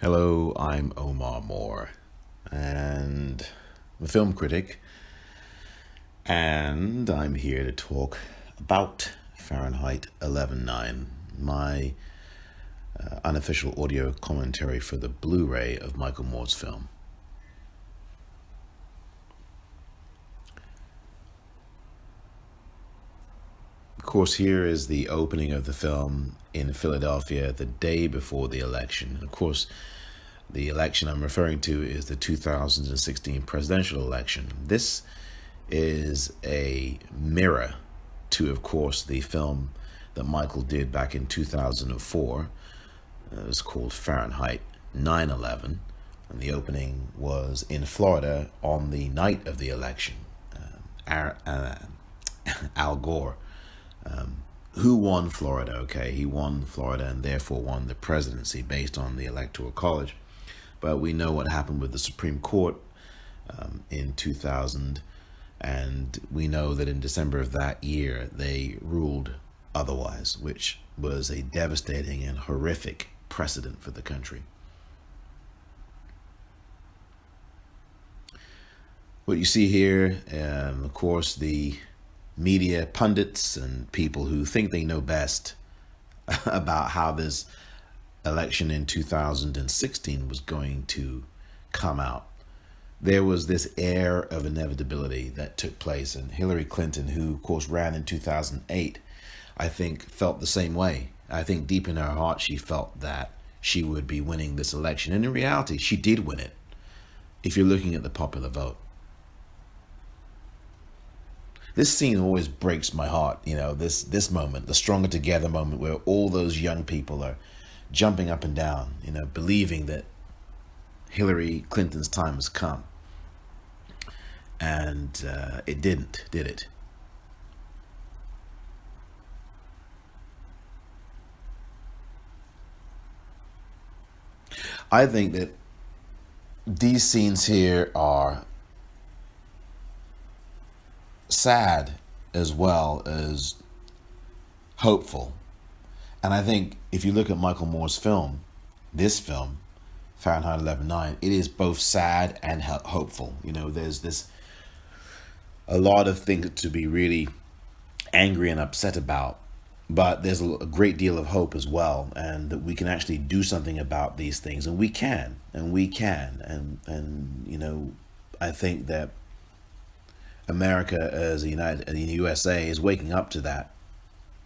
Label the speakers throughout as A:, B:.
A: Hello, I'm Omar Moore, and I'm a film critic, and I'm here to talk about Fahrenheit 11/9, my unofficial audio commentary for the Blu-ray of Michael Moore's film. Of course, here is the opening of the film in Philadelphia the day before the election. And of course, the election I'm referring to is the 2016 presidential election. This is a mirror to, of course, the film that Michael did back in 2004. It was called Fahrenheit 9/11, and the opening was in Florida on the night of the election. Al Gore, who won Florida? Okay, he won Florida and therefore won the presidency based on the Electoral College. But we know what happened with the Supreme Court in 2000, and we know that in December of that year they ruled otherwise, which was a devastating and horrific precedent for the country. What you see here, of course, the media pundits and people who think they know best about how this election in 2016 was going to come out. There was this air of inevitability that took place, and Hillary Clinton, who of course ran in 2008, I think felt the same way. I think deep in her heart she felt that she would be winning this election, and in reality she did win it, if you're looking at the popular vote. This scene always breaks my heart, this moment, the Stronger Together moment, where all those young people are jumping up and down, believing that Hillary Clinton's time has come. And it didn't, did it? I think that these scenes here are sad as well as hopeful. And I think if you look at Michael Moore's film, this film, Fahrenheit 11/9, it is both sad and hopeful. There's a lot of things to be really angry and upset about, but there's a great deal of hope as well, and that we can actually do something about these things, and we can, and I think that America as the USA is waking up to that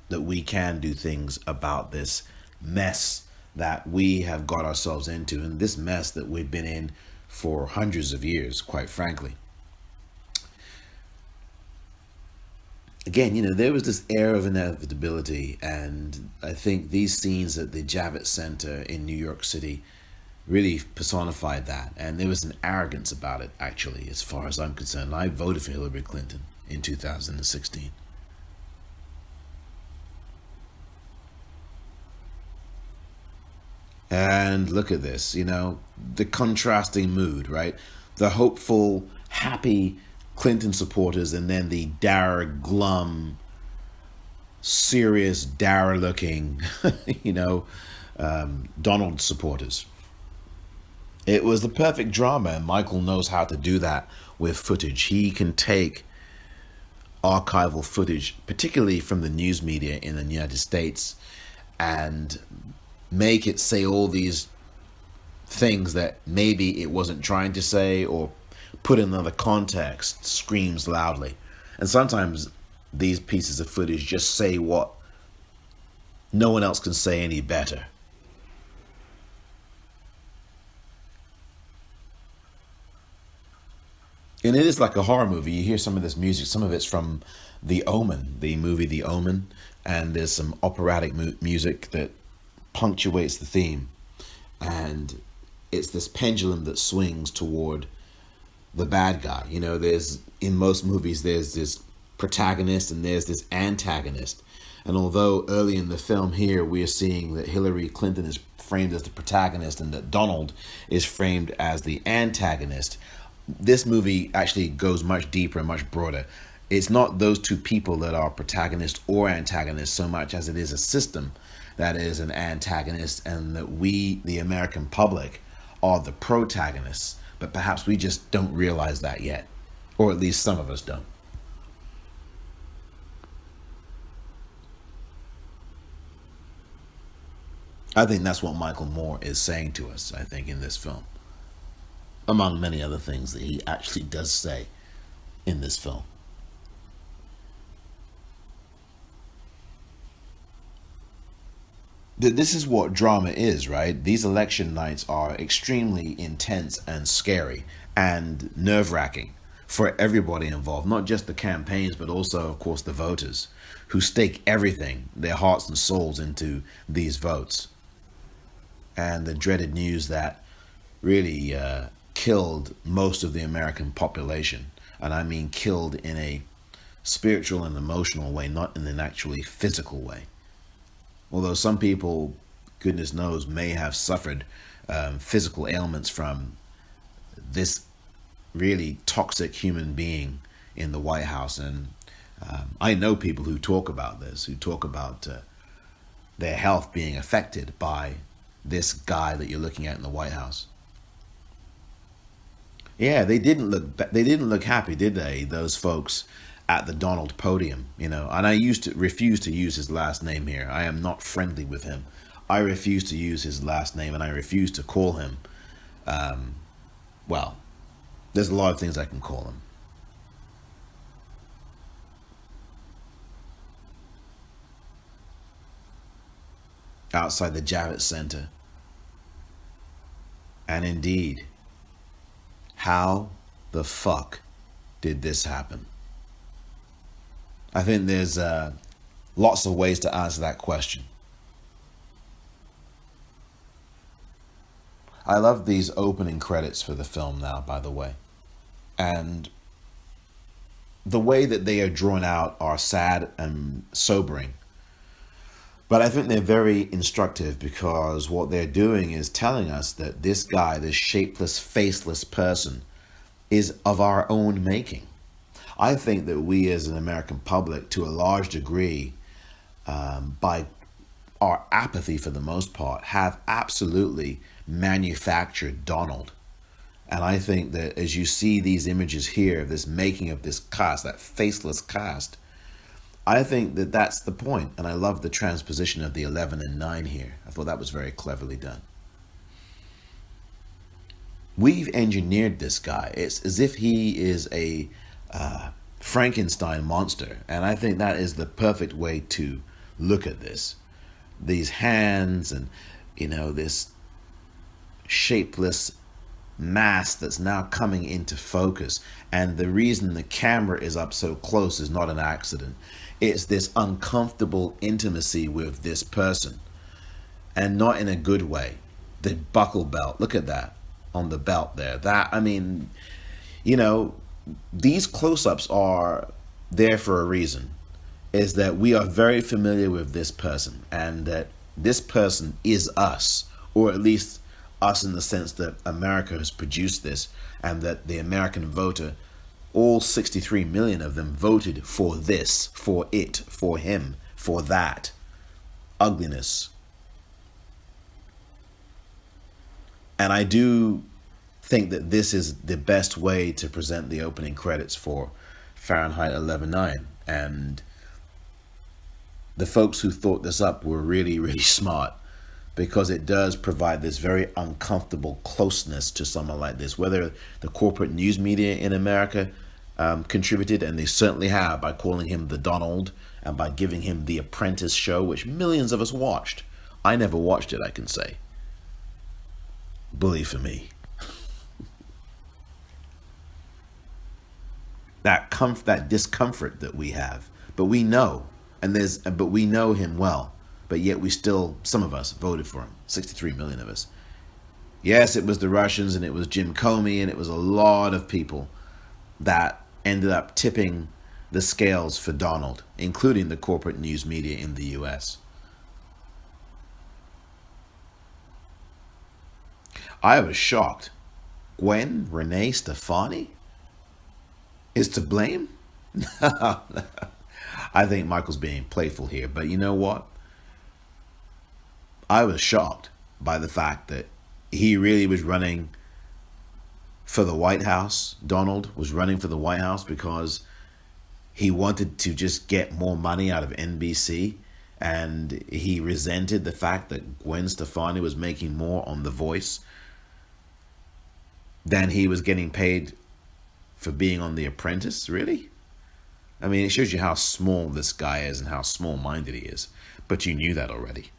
A: we can do things about this mess that we have got ourselves into, and this mess that we've been in for hundreds of years, quite frankly. Again, there was this air of inevitability, and I think these scenes at the Javits Center in New York City really personified that, and there was an arrogance about it, actually, as far as I'm concerned. I voted for Hillary Clinton in 2016. And look at this, the contrasting mood, right? The hopeful, happy Clinton supporters, and then the dour, glum, serious, dour looking, Donald supporters. It was the perfect drama, and Michael knows how to do that with footage. He can take archival footage, particularly from the news media in the United States, and make it say all these things that maybe it wasn't trying to say, or put in another context, screams loudly. And sometimes these pieces of footage just say what no one else can say any better. And it is like a horror movie. You hear some of this music, some of it's from The Omen, the movie The Omen, and there's some operatic music that punctuates the theme, and it's this pendulum that swings toward the bad guy. There's, in most movies, there's this protagonist and there's this antagonist, and although early in the film here we are seeing that Hillary Clinton is framed as the protagonist and that Donald is framed as the antagonist, this movie actually goes much deeper and much broader. It's not those two people that are protagonist or antagonist so much as it is a system that is an antagonist, and that we, the American public, are the protagonists, but perhaps we just don't realize that yet, or at least some of us don't. I think that's what Michael Moore is saying to us, I think, in this film, among many other things that he actually does say in this film. This is what drama is, right? These election nights are extremely intense and scary and nerve-wracking for everybody involved, not just the campaigns, but also, of course, the voters who stake everything, their hearts and souls, into these votes. And the dreaded news that really killed most of the American population. And I mean killed in a spiritual and emotional way, not in an actually physical way. Although some people, goodness knows, may have suffered physical ailments from this really toxic human being in the White House. And I know people who talk about this, who talk about their health being affected by this guy that you're looking at in the White House. Yeah, they didn't look happy, did they? Those folks at the Donald podium, you know. And I refuse to use his last name here. I am not friendly with him. I refuse to use his last name, and I refuse to call him. Well, there's a lot of things I can call him. Outside the Javits Center. And indeed, how the fuck did this happen? I think there's lots of ways to answer that question. I love these opening credits for the film now, by the way. And the way that they are drawn out are sad and sobering. But I think they're very instructive, because what they're doing is telling us that this guy, this shapeless, faceless person, is of our own making. I think that we as an American public, to a large degree, by our apathy for the most part, have absolutely manufactured Donald. And I think that as you see these images here of this making of this cast, that faceless cast, I think that that's the point. And I love the transposition of the 11 and 9 here. I thought that was very cleverly done. We've engineered this guy. It's as if he is a Frankenstein monster. And I think that is the perfect way to look at this. These hands and, you know, this shapeless mass that's now coming into focus. And the reason the camera is up so close is not an accident. It's this uncomfortable intimacy with this person, and not in a good way. The buckle belt, look at that on the belt there. That, I mean, you know, these close-ups are there for a reason. Is that we are very familiar with this person, and that this person is us, or at least us in the sense that America has produced this, and that the American voter, all 63 million of them, voted for this, for it, for him, for that ugliness. And I do think that this is the best way to present the opening credits for Fahrenheit 11/9. And the folks who thought this up were really, really smart, because it does provide this very uncomfortable closeness to someone like this. Whether the corporate news media in America contributed, and they certainly have, by calling him the Donald and by giving him the Apprentice show, which millions of us watched. I never watched it, I can say. Bully for me. That discomfort that we have, but we know, but we know him well. But yet we still, some of us, voted for him. 63 million of us. Yes, it was the Russians, and it was Jim Comey, and it was a lot of people that ended up tipping the scales for Donald, including the corporate news media in the US. I was shocked. Gwen Renee Stefani is to blame? I think Michael's being playful here, but you know what? I was shocked by the fact that he really was running for the White House. Donald was running for the White House because he wanted to just get more money out of NBC, and he resented the fact that Gwen Stefani was making more on The Voice than he was getting paid for being on The Apprentice. Really? I mean, it shows you how small this guy is and how small-minded he is. But you knew that already.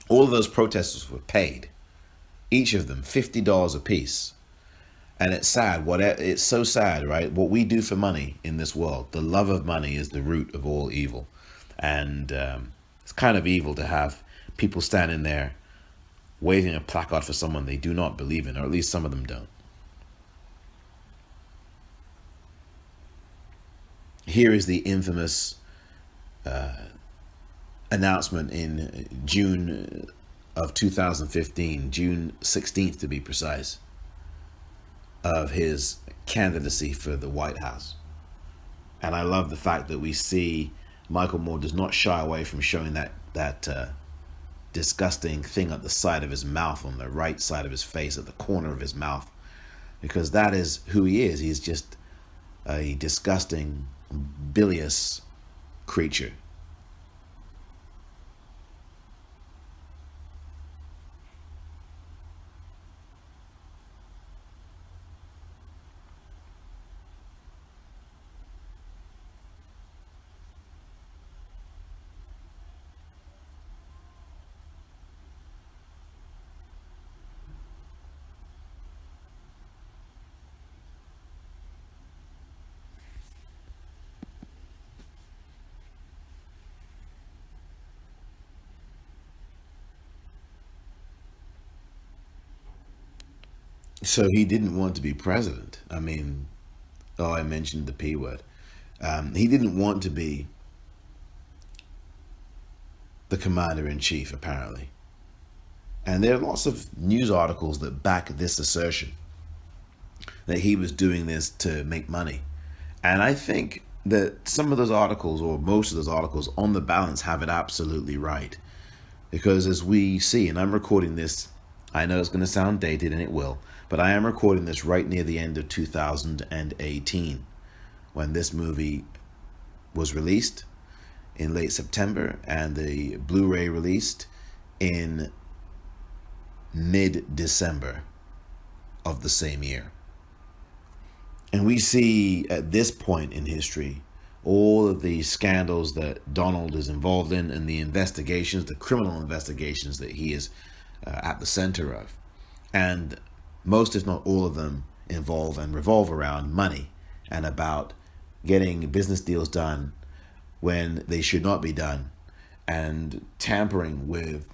A: All of those protesters were paid, each of them $50 a piece. And it's sad. It's so sad, right? What we do for money in this world, the love of money is the root of all evil. And it's kind of evil to have people standing there waving a placard for someone they do not believe in, or at least some of them don't. Here is the infamous announcement in June of 2015, June 16th to be precise, of his candidacy for the White House. And I love the fact that we see Michael Moore does not shy away from showing that disgusting thing at the side of his mouth, on the right side of his face, at the corner of his mouth, because that is who he is. He's just a disgusting, bilious creature. So he didn't want to be president. I mean, I mentioned the P word. He didn't want to be the commander in chief, apparently. And there are lots of news articles that back this assertion that he was doing this to make money. And I think that some of those articles, or most of those articles, on the balance, have it absolutely right. Because as we see, and I'm recording this, I know it's going to sound dated, and it will, but I am recording this right near the end of 2018, when this movie was released in late September, and the Blu-ray released in mid-December of the same year. And we see at this point in history all of the scandals that Donald is involved in, and the investigations, the criminal investigations that he is at the center of. And most, if not all of them, involve and revolve around money and about getting business deals done when they should not be done, and tampering with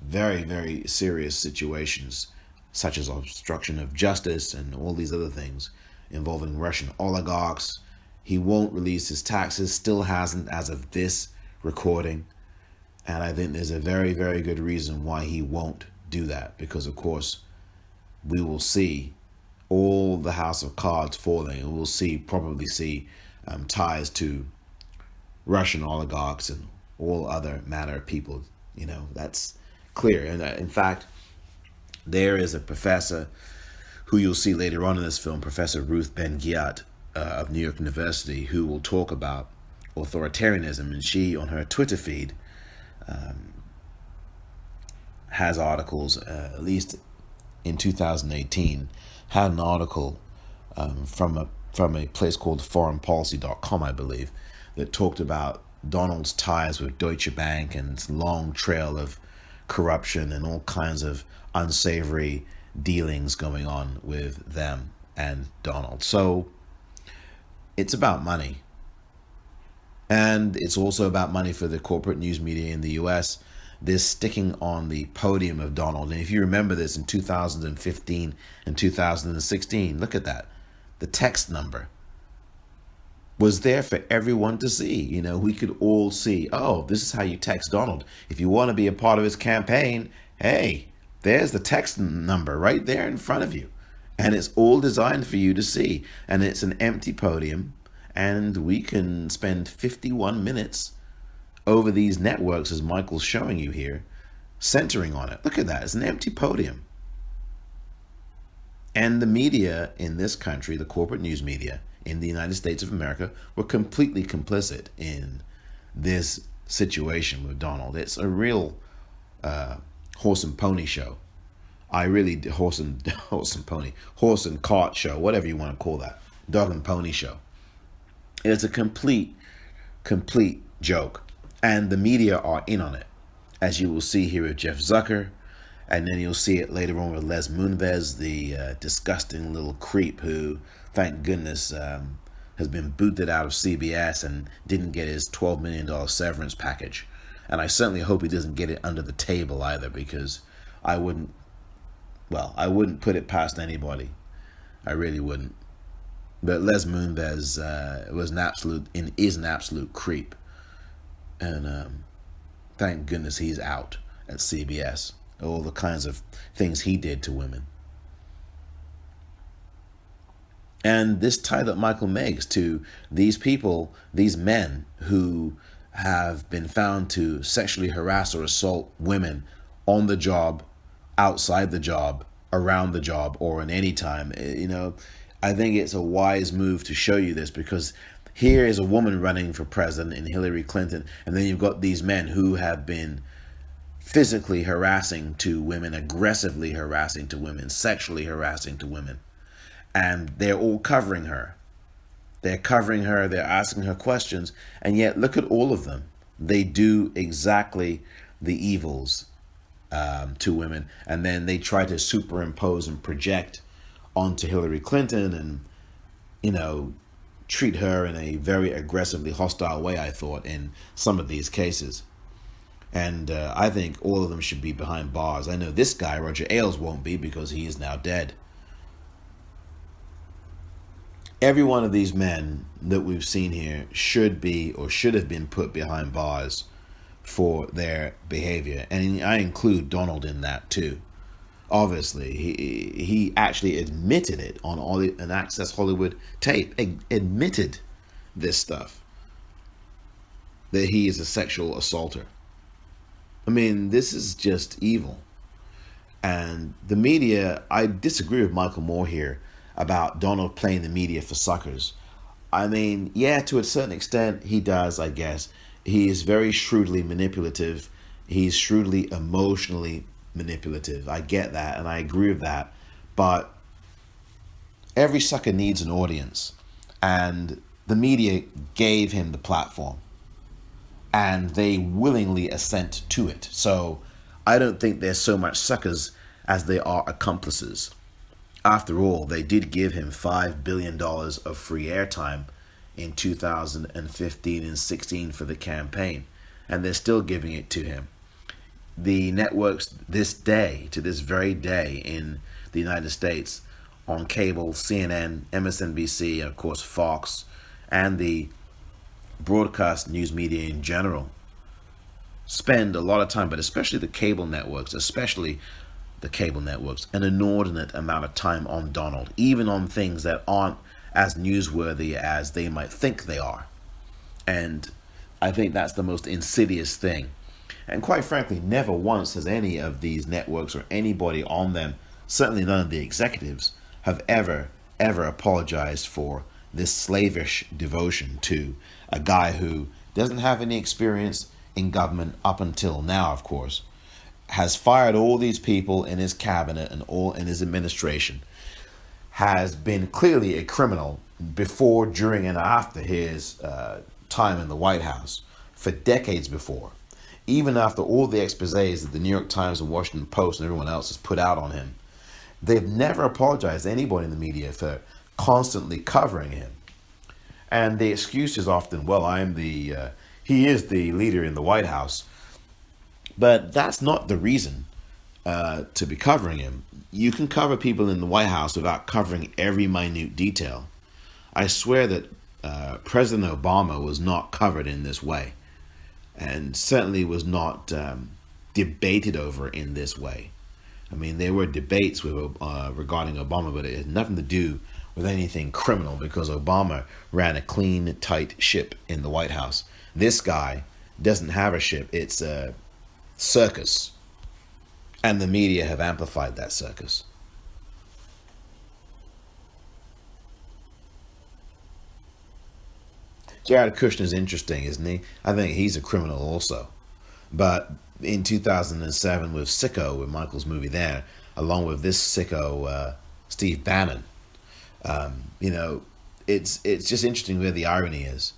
A: very, very serious situations such as obstruction of justice and all these other things involving Russian oligarchs. He won't release his taxes, still hasn't as of this recording. And I think there's a very, very good reason why he won't do that, because of course we will see all the house of cards falling, and we'll probably see ties to Russian oligarchs and all other manner of people. You know, that's clear. And in fact, there is a professor who you'll see later on in this film, Professor Ruth Ben-Ghiat of New York University, who will talk about authoritarianism. And she, on her Twitter feed, has articles, at least in 2018, had an article from a place called foreignpolicy.com, I believe, that talked about Donald's ties with Deutsche Bank and its long trail of corruption and all kinds of unsavory dealings going on with them and Donald. So it's about money. And it's also about money for the corporate news media in the US. This sticking on the podium of Donald. And if you remember this in 2015 and 2016, look at that. The text number was there for everyone to see. You know, we could all see, oh, this is how you text Donald. If you want to be a part of his campaign, hey, there's the text number right there in front of you. And it's all designed for you to see. And it's an empty podium. And we can spend 51 minutes over these networks, as Michael's showing you here, centering on it. Look at that. It's an empty podium. And the media in this country, the corporate news media in the United States of America, were completely complicit in this situation with Donald. It's a real horse and pony show. Horse and cart show, whatever you want to call that. Dog and pony show. It's a complete joke. And the media are in on it. As you will see here with Jeff Zucker, and then you'll see it later on with Les Moonves, the disgusting little creep who, thank goodness, has been booted out of CBS and didn't get his $12 million severance package. And I certainly hope he doesn't get it under the table either, because I wouldn't put it past anybody. I really wouldn't. But Les Moonves is an absolute creep. And thank goodness he's out at CBS. All the kinds of things he did to women. And this tied up Michael Meigs to these people, these men who have been found to sexually harass or assault women on the job, outside the job, around the job, or in any time. I think it's a wise move to show you this, because here is a woman running for president in Hillary Clinton, and then you've got these men who have been physically harassing to women, aggressively harassing to women, sexually harassing to women. And they're all covering her. They're covering her, they're asking her questions, and yet look at all of them. They do exactly the evils to women, and then they try to superimpose and project onto Hillary Clinton and, treat her in a very aggressively hostile way, I thought, in some of these cases. And I think all of them should be behind bars. I know this guy, Roger Ailes, won't be, because he is now dead. Every one of these men that we've seen here should be or should have been put behind bars for their behavior. And I include Donald in that too. Obviously, he actually admitted it on an Access Hollywood tape. Admitted this stuff. That he is a sexual assaulter. I mean, this is just evil. And the media, I disagree with Michael Moore here about Donald playing the media for suckers. I mean, yeah, to a certain extent, he does, I guess. He is very shrewdly manipulative. He's shrewdly emotionally manipulative. I get that, and I agree with that. But every sucker needs an audience. And the media gave him the platform. And they willingly assent to it. So I don't think they're so much suckers as they are accomplices. After all, they did give him $5 billion of free airtime in 2015 and 16 for the campaign, and they're still giving it to him. The networks to this very day in the United States, on cable, CNN, MSNBC, and of course Fox, and the broadcast news media in general, spend a lot of time, but especially the cable networks, an inordinate amount of time on Donald, even on things that aren't as newsworthy as they might think they are. And I think that's the most insidious thing. And quite frankly, never once has any of these networks or anybody on them, certainly none of the executives, have ever apologized for this slavish devotion to a guy who doesn't have any experience in government up until now, of course, has fired all these people in his cabinet and all in his administration, has been clearly a criminal before, during, and after his time in the White House, for decades before. Even after all the exposés that the New York Times and Washington Post and everyone else has put out on him, they've never apologized to anybody in the media for constantly covering him. And the excuse is often, well, he is the leader in the White House. But that's not the reason to be covering him. You can cover people in the White House without covering every minute detail. I swear that President Obama was not covered in this way, and certainly was not debated over in this way. I mean, there were debates regarding Obama, but it had nothing to do with anything criminal, because Obama ran a clean, tight ship in the White House. This guy doesn't have a ship. It's a circus. And the media have amplified that circus. Jared Kushner's interesting, isn't he? I think he's a criminal also. But in 2007 with Sicko, with Michael's movie there, along with this sicko, Steve Bannon, you know, it's just interesting where the irony is,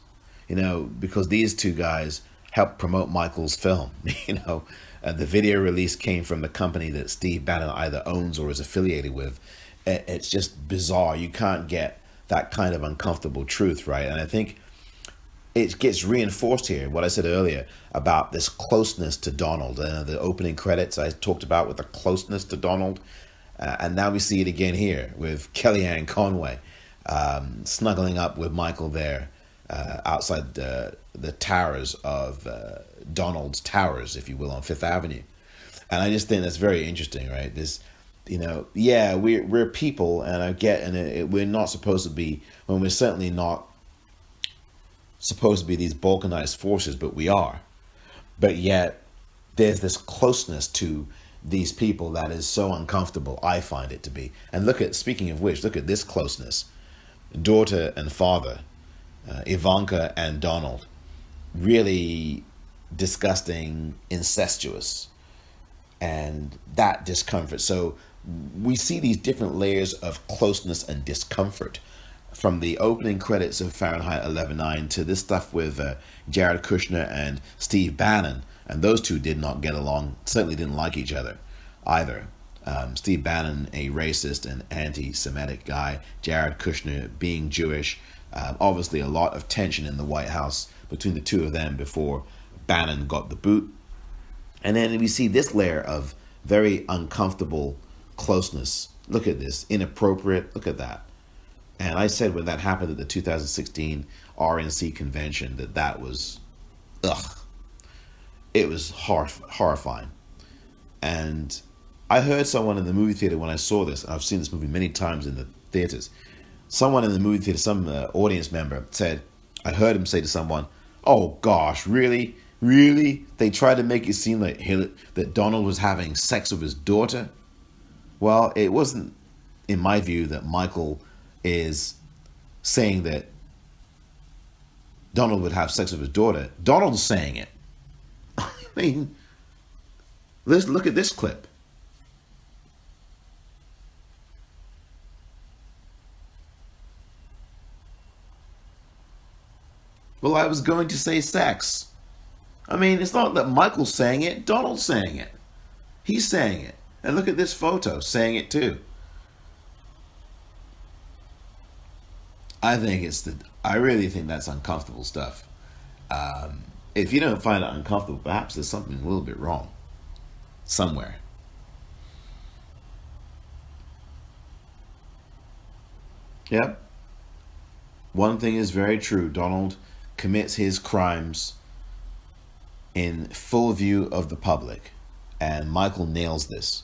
A: you know, because these two guys helped promote Michael's film. You know, the video release came from the company that Steve Bannon either owns or is affiliated with. It's just bizarre. You can't get that kind of uncomfortable truth, right? And I think it gets reinforced here, what I said earlier about this closeness to Donald. The opening credits I talked about with the closeness to Donald. And now we see it again here with Kellyanne Conway snuggling up with Michael there outside the towers of Donald's towers, if you will, on Fifth Avenue. And I just think that's very interesting, right? This, you know, yeah, we're people, and I get, and we're not supposed to be, when we're certainly not supposed to be these balkanized forces, but we are. But yet, there's this closeness to these people that is so uncomfortable, I find it to be. And look at, speaking of which, look at this closeness. Daughter and father, Ivanka and Donald, really disgusting, incestuous, and that discomfort. So we see these different layers of closeness and discomfort from the opening credits of Fahrenheit 11/9 to this stuff with Jared Kushner and Steve Bannon. And those two did not get along, certainly didn't like each other either. Steve Bannon, a racist and anti-Semitic guy. Jared Kushner being Jewish. Obviously a lot of tension in the White House between the two of them before Bannon got the boot. And then we see this layer of very uncomfortable closeness. Look at this, inappropriate, look at that. And I said when that happened at the 2016 RNC convention that was, ugh. It was horrifying. And I heard someone in the movie theater when I saw this, and I've seen this movie many times in the theaters, someone in the movie theater, some audience member said, I heard him say to someone, oh gosh, really? Really? They tried to make it seem like that Donald was having sex with his daughter? Well, it wasn't, in my view, that Michael is saying that Donald would have sex with his daughter. Donald's saying it. I mean, let's look at this clip. Well, I was going to say sex. I mean, it's not that Michael's saying it, Donald's saying it. He's saying it. And look at this photo, saying it too. I really think that's uncomfortable stuff. If you don't find it uncomfortable, perhaps there's something a little bit wrong somewhere. Yep. One thing is very true. Donald commits his crimes in full view of the public, and Michael nails this.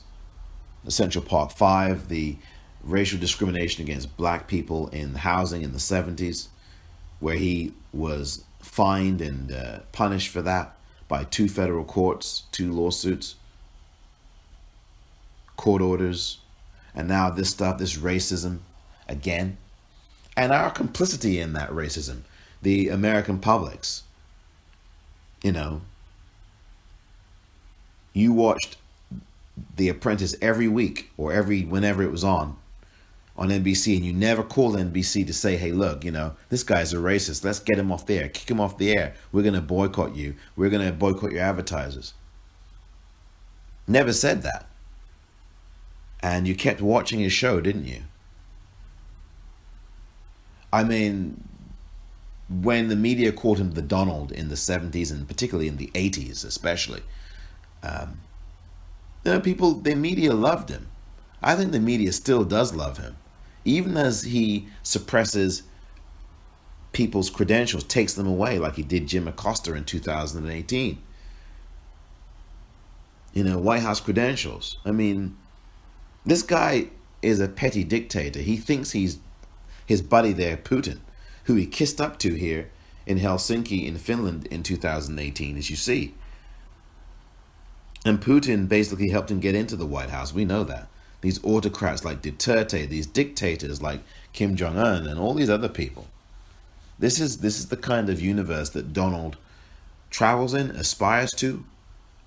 A: The Central Park Five, the racial discrimination against black people in housing in the 70s, where he was fined and punished for that by 2 federal courts, 2 lawsuits, court orders, and now this stuff, this racism again, and our complicity in that racism, the American public's. You know, you watched The Apprentice every week or whenever it was on NBC, and you never called NBC to say, hey, look, you know, this guy's a racist. Let's get him off the air. Kick him off the air. We're going to boycott you. We're going to boycott your advertisers. Never said that. And you kept watching his show, didn't you? I mean, when the media called him the Donald in the 70s and particularly in the 80s especially, you know, the media loved him. I think the media still does love him. Even as he suppresses people's credentials, takes them away like he did Jim Acosta in 2018. You know, White House credentials. I mean, this guy is a petty dictator. He thinks he's his buddy there, Putin, who he kissed up to here in Helsinki in Finland in 2018, as you see. And Putin basically helped him get into the White House. We know that. These autocrats like Duterte, these dictators like Kim Jong-un and all these other people. This is the kind of universe that Donald travels in, aspires to,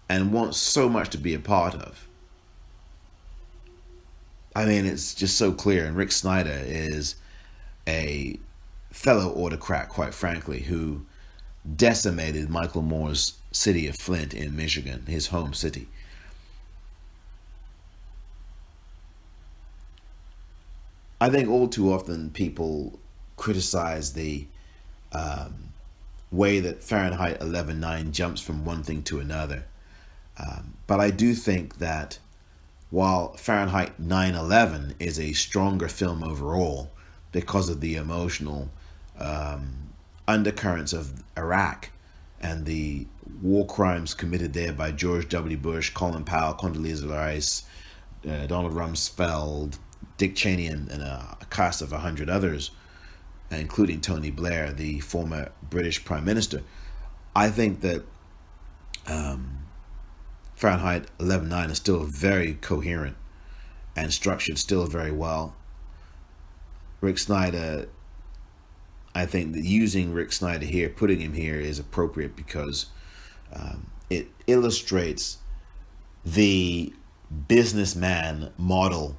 A: and wants so much to be a part of. I mean, it's just so clear. And Rick Snyder is a fellow autocrat, quite frankly, who decimated Michael Moore's city of Flint in Michigan, his home city. I think all too often people criticize the way that Fahrenheit 11.9 jumps from one thing to another. But I do think that while Fahrenheit 9/11 is a stronger film overall because of the emotional undercurrents of Iraq and the war crimes committed there by George W. Bush, Colin Powell, Condoleezza Rice, Donald Rumsfeld, Dick Cheney, and a cast of 100 others, including Tony Blair, the former British Prime Minister. I think that Fahrenheit 11.9 is still very coherent and structured still very well. Rick Snyder, I think that using Rick Snyder here, putting him here, is appropriate because it illustrates the businessman model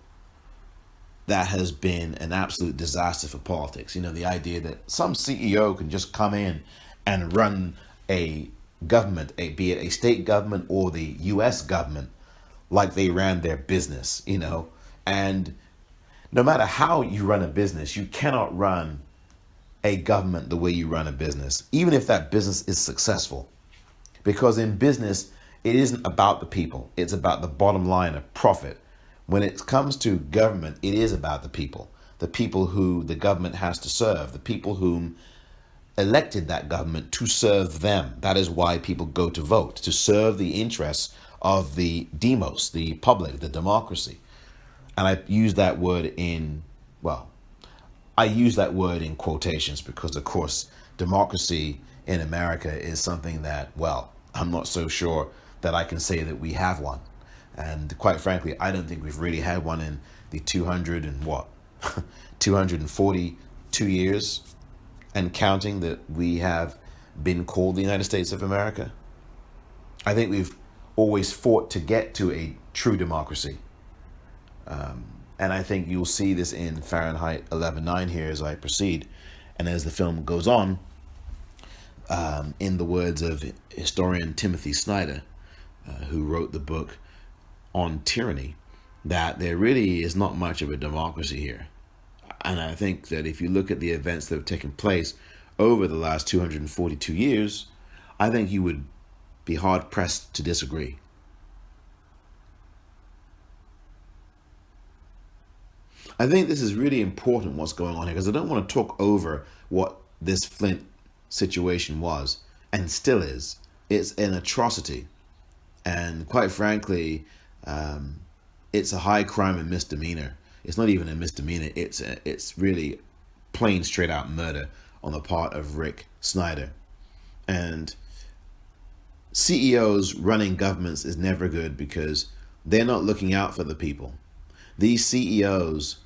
A: that has been an absolute disaster for politics. You know, the idea that some CEO can just come in and run a government, be it a state government or the US government, like they ran their business, you know. And no matter how you run a business, you cannot run a government the way you run a business, even if that business is successful. Because in business, it isn't about the people. It's about the bottom line of profit. When it comes to government, it is about the people who the government has to serve, the people whom elected that government to serve them. That is why people go to vote, to serve the interests of the demos, the public, the democracy. And I use that word in quotations because, of course, democracy in America is something that, I'm not so sure that I can say that we have one. And quite frankly, I don't think we've really had one in the 242 years and counting that we have been called the United States of America. I think we've always fought to get to a true democracy. And I think you'll see this in Fahrenheit 11.9 here as I proceed. And as the film goes on, in the words of historian Timothy Snyder, who wrote the book on tyranny, that there really is not much of a democracy here. And I think that if you look at the events that have taken place over the last 242 years, I think you would be hard pressed to disagree. I think this is really important what's going on here, because I don't want to talk over what this Flint situation was and still is. It's an atrocity. And quite frankly, it's a high crime and misdemeanor. It's not even a misdemeanor. It's really plain straight out murder on the part of Rick Snyder. And CEOs running governments is never good because they're not looking out for the people. These CEOs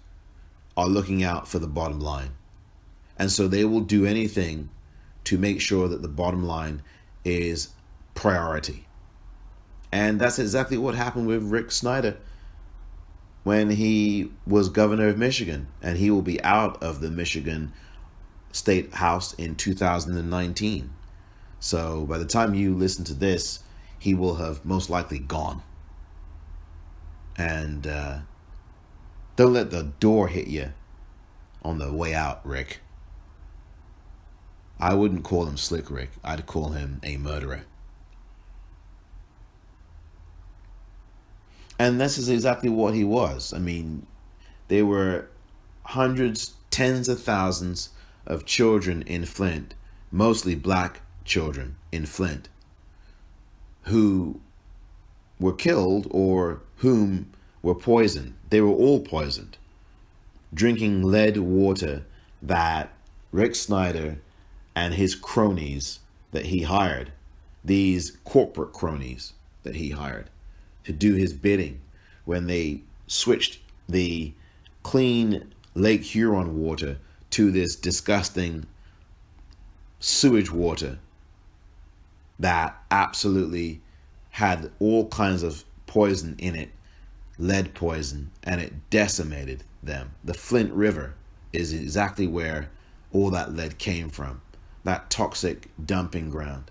A: are looking out for the bottom line. And so they will do anything to make sure that the bottom line is priority. And that's exactly what happened with Rick Snyder when he was governor of Michigan, and he will be out of the Michigan State House in 2019. So by the time you listen to this, he will have most likely gone. And don't let the door hit you on the way out, Rick. I wouldn't call him Slick Rick. I'd call him a murderer. And this is exactly what he was. I mean, there were hundreds, tens of thousands of children in Flint, mostly black children in Flint, who were killed or whom were poisoned. They were all poisoned, drinking lead water that Rick Snyder and his cronies that he hired, these corporate cronies that he hired, to do his bidding when they switched the clean Lake Huron water to this disgusting sewage water that absolutely had all kinds of poison in it, lead poison, and it decimated them. The Flint River is exactly where all that lead came from, that toxic dumping ground.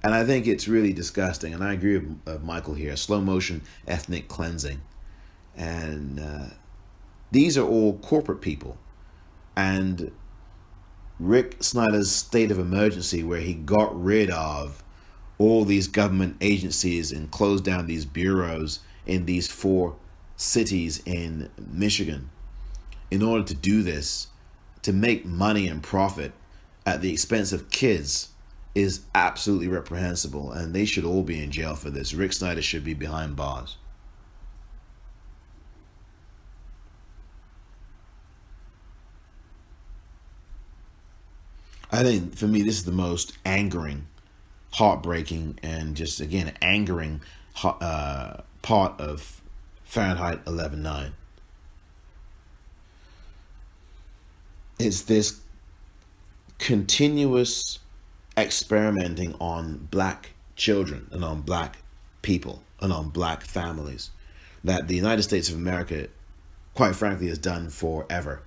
A: And I think it's really disgusting, and I agree with Michael here, slow motion ethnic cleansing. And these are all corporate people. And Rick Snyder's state of emergency, where he got rid of all these government agencies and closed down these bureaus in these 4 cities in Michigan, in order to do this, to make money and profit at the expense of kids, is absolutely reprehensible, and they should all be in jail for this. Rick Snyder should be behind bars. I think for me, this is the most angering, heartbreaking, and just again angering part of Fahrenheit 11/9. It's this continuous experimenting on black children and on black people and on black families that the United States of America, quite frankly, has done forever.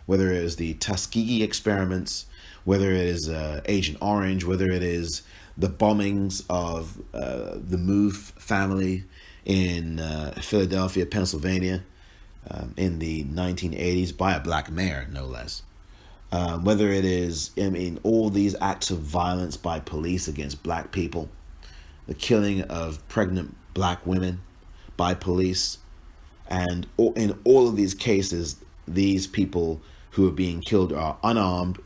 A: Whether it is the Tuskegee experiments, whether it is Agent Orange, whether it is the bombings of the Move family in Philadelphia, Pennsylvania, in the 1980s by a black mayor, no less. Whether it is, all these acts of violence by police against black people, the killing of pregnant black women by police, and in all of these cases, these people who are being killed are unarmed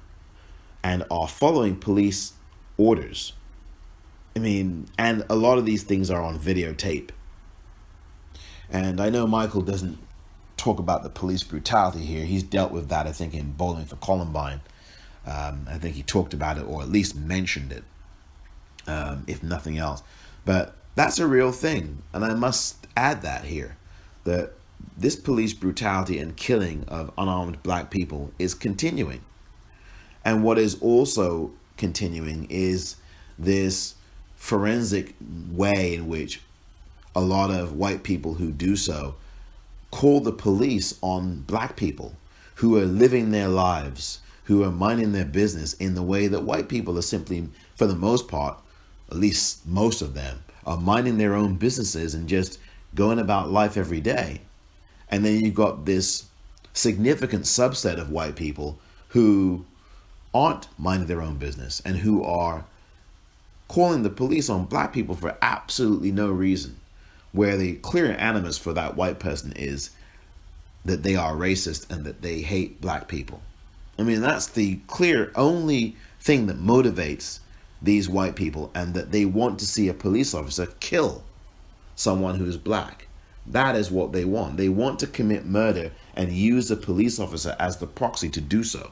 A: and are following police orders. And a lot of these things are on videotape. And I know Michael doesn't talk about the police brutality here. He's dealt with that, I think, in Bowling for Columbine. I think he talked about it, or at least mentioned it, if nothing else. But that's a real thing, and I must add that here, that this police brutality and killing of unarmed black people is continuing. And what is also continuing is this forensic way in which a lot of white people who do so call the police on black people who are living their lives, who are minding their business in the way that white people are simply, for the most part, at least most of them, are minding their own businesses and just going about life every day. And then you've got this significant subset of white people who aren't minding their own business and who are calling the police on black people for absolutely no reason, where the clear animus for that white person is that they are racist and that they hate black people. That's the clear only thing that motivates these white people, and that they want to see a police officer kill someone who is black. That is what they want. They want to commit murder and use a police officer as the proxy to do so.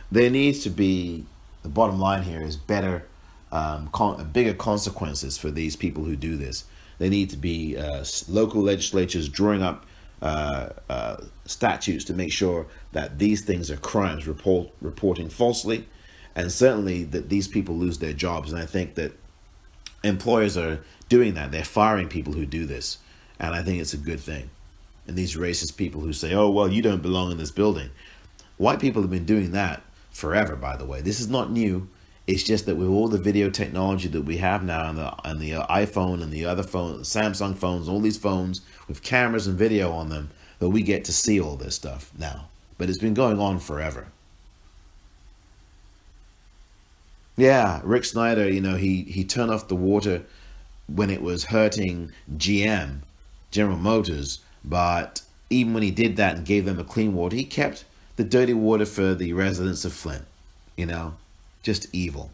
A: There needs to be, the bottom line here is better, bigger consequences for these people who do this. There need to be local legislatures drawing up statutes to make sure that these things are crimes, reporting falsely, and certainly that these people lose their jobs. And I think that employers are doing that. They're firing people who do this, and I think it's a good thing. And these racist people who say, oh, well, you don't belong in this building. White people have been doing that forever, by the way. This is not new. It's just that with all the video technology that we have now, and the iPhone and the other phone, Samsung phones, all these phones with cameras and video on them, that we get to see all this stuff now. But it's been going on forever. Yeah, Rick Snyder, he turned off the water when it was hurting GM, General Motors, but even when he did that and gave them a clean water, he kept the dirty water for the residents of Flint. Just evil.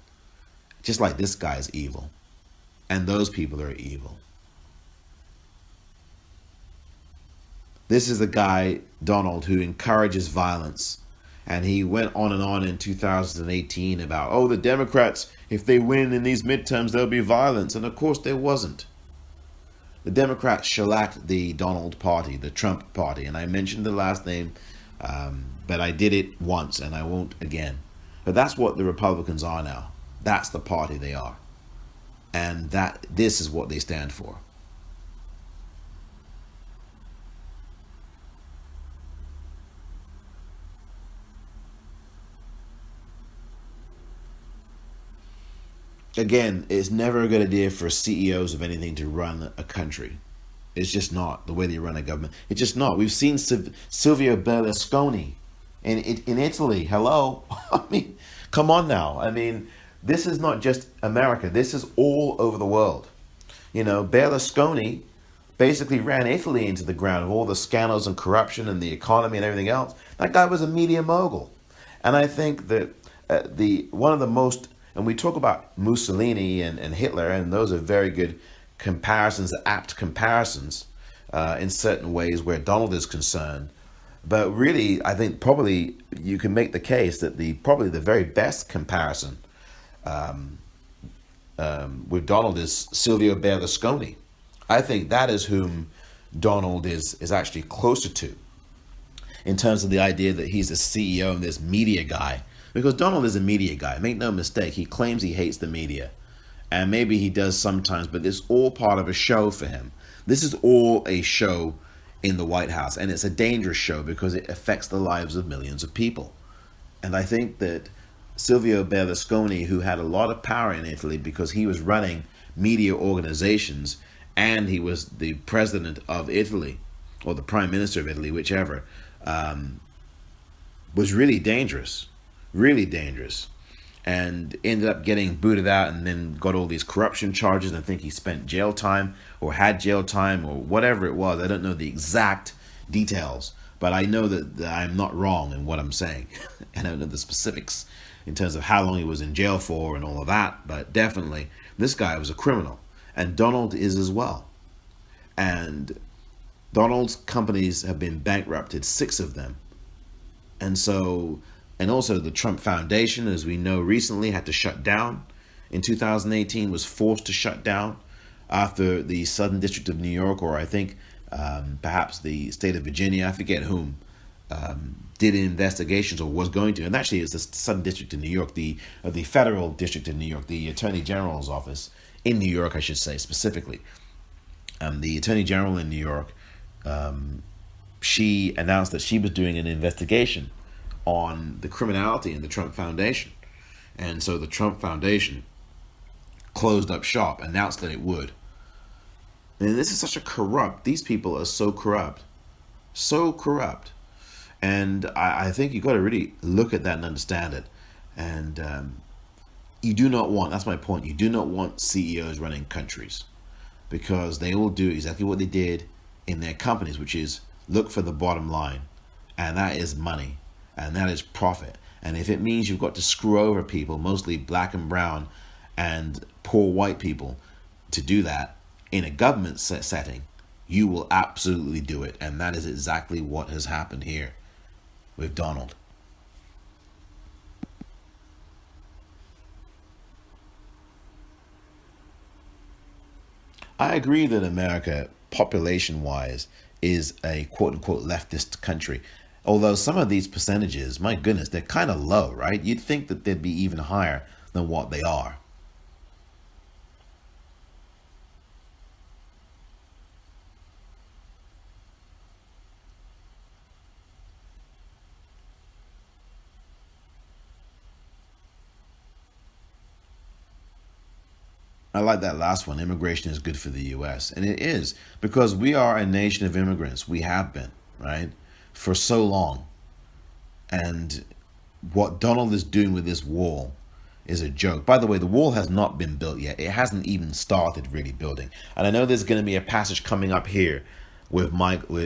A: Just like this guy's evil. And those people are evil. This is the guy, Donald, who encourages violence And he went on and on in 2018 about, oh, the Democrats, if they win in these midterms, there'll be violence. And of course there wasn't. The Democrats shellacked the Donald Party, the Trump Party. And I mentioned the last name, but I did it once and I won't again. But that's what the Republicans are now. That's the party they are. And this is what they stand for. Again, it's never a good idea for CEOs of anything to run a country. It's just not the way they run a government. It's just not. We've seen Silvio Berlusconi in Italy. Hello, I mean, come on now. I mean, this is not just America. This is all over the world. You know, Berlusconi basically ran Italy into the ground of all the scandals and corruption and the economy and everything else. That guy was a media mogul, and I think that the one of the most, and we talk about Mussolini and Hitler, and those are very good comparisons, apt comparisons in certain ways where Donald is concerned. But really, I think probably you can make the case that probably the very best comparison with Donald is Silvio Berlusconi. I think that is whom Donald is actually closer to in terms of the idea that he's a CEO and this media guy. Because Donald is a media guy. Make no mistake, he claims he hates the media. And maybe he does sometimes, but it's all part of a show for him. This is all a show in the White House. And it's a dangerous show because it affects the lives of millions of people. And I think that Silvio Berlusconi, who had a lot of power in Italy because he was running media organizations and he was the president of Italy, or the prime minister of Italy, whichever, was really dangerous. Really dangerous, and ended up getting booted out and then got all these corruption charges. And I think he spent jail time or had jail time or whatever it was. I don't know the exact details, but I know that I'm not wrong in what I'm saying. I don't know the specifics in terms of how long he was in jail for and all of that, but definitely this guy was a criminal, and Donald is as well. And Donald's companies have been bankrupted, 6 of them. And also the Trump Foundation, as we know recently, had to shut down. In 2018, was forced to shut down after the Southern District of New York, or I think perhaps the state of Virginia, I forget whom, did investigations or was going to. And actually it's the Southern District of New York, the Federal District of New York, the Attorney General's office in New York, I should say specifically. The Attorney General in New York, she announced that she was doing an investigation on the criminality in the Trump Foundation. And so the Trump Foundation closed up shop, announced that it would. And this is such a corrupt, these people are so corrupt. So corrupt. And I think you've got to really look at that and understand it. And you do not want, that's my point, you do not want CEOs running countries, because they will do exactly what they did in their companies, which is look for the bottom line. And that is money. And that is profit. And if it means you've got to screw over people, mostly black and brown and poor white people, to do that in a government setting, you will absolutely do it. And that is exactly what has happened here with Donald. I agree that America, population-wise, is a quote-unquote leftist country. Although some of these percentages, my goodness, they're kind of low, right? You'd think that they'd be even higher than what they are. I like that last one. Immigration is good for the U.S. And it is, because we are a nation of immigrants. We have been, right? For so long. And what Donald is doing with this wall is a joke. By the way, the wall has not been built yet. It hasn't even started really building. And I know there's going to be a passage coming up here with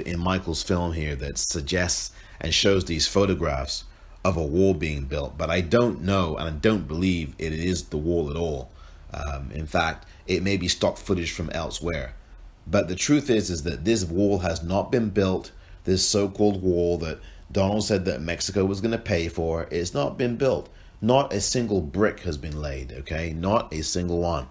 A: in Michael's film here that suggests and shows these photographs of a wall being built. But I don't know, and I don't believe it is the wall at all. In fact, it may be stock footage from elsewhere. But the truth is that this wall has not been built. This so-called wall that Donald said that Mexico was going to pay for it. It's not been built. Not a single brick has been laid, okay? Not a single one.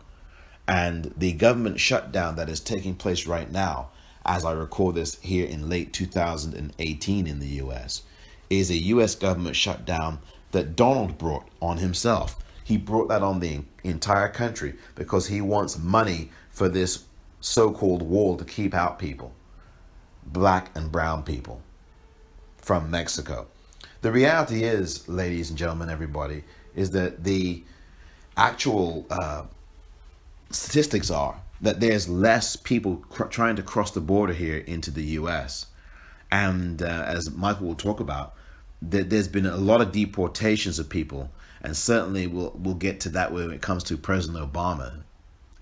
A: And the government shutdown that is taking place right now, as I record this here in late 2018 in the US, is a US government shutdown that Donald brought on himself. He brought that on the entire country because he wants money for this so-called wall to keep out people, black and brown people, from Mexico. The reality is, ladies and gentlemen, everybody, is that the actual statistics are that there's less people trying to cross the border here into the US. And as Michael will talk about, that there's been a lot of deportations of people, and certainly we'll get to that when it comes to President Obama,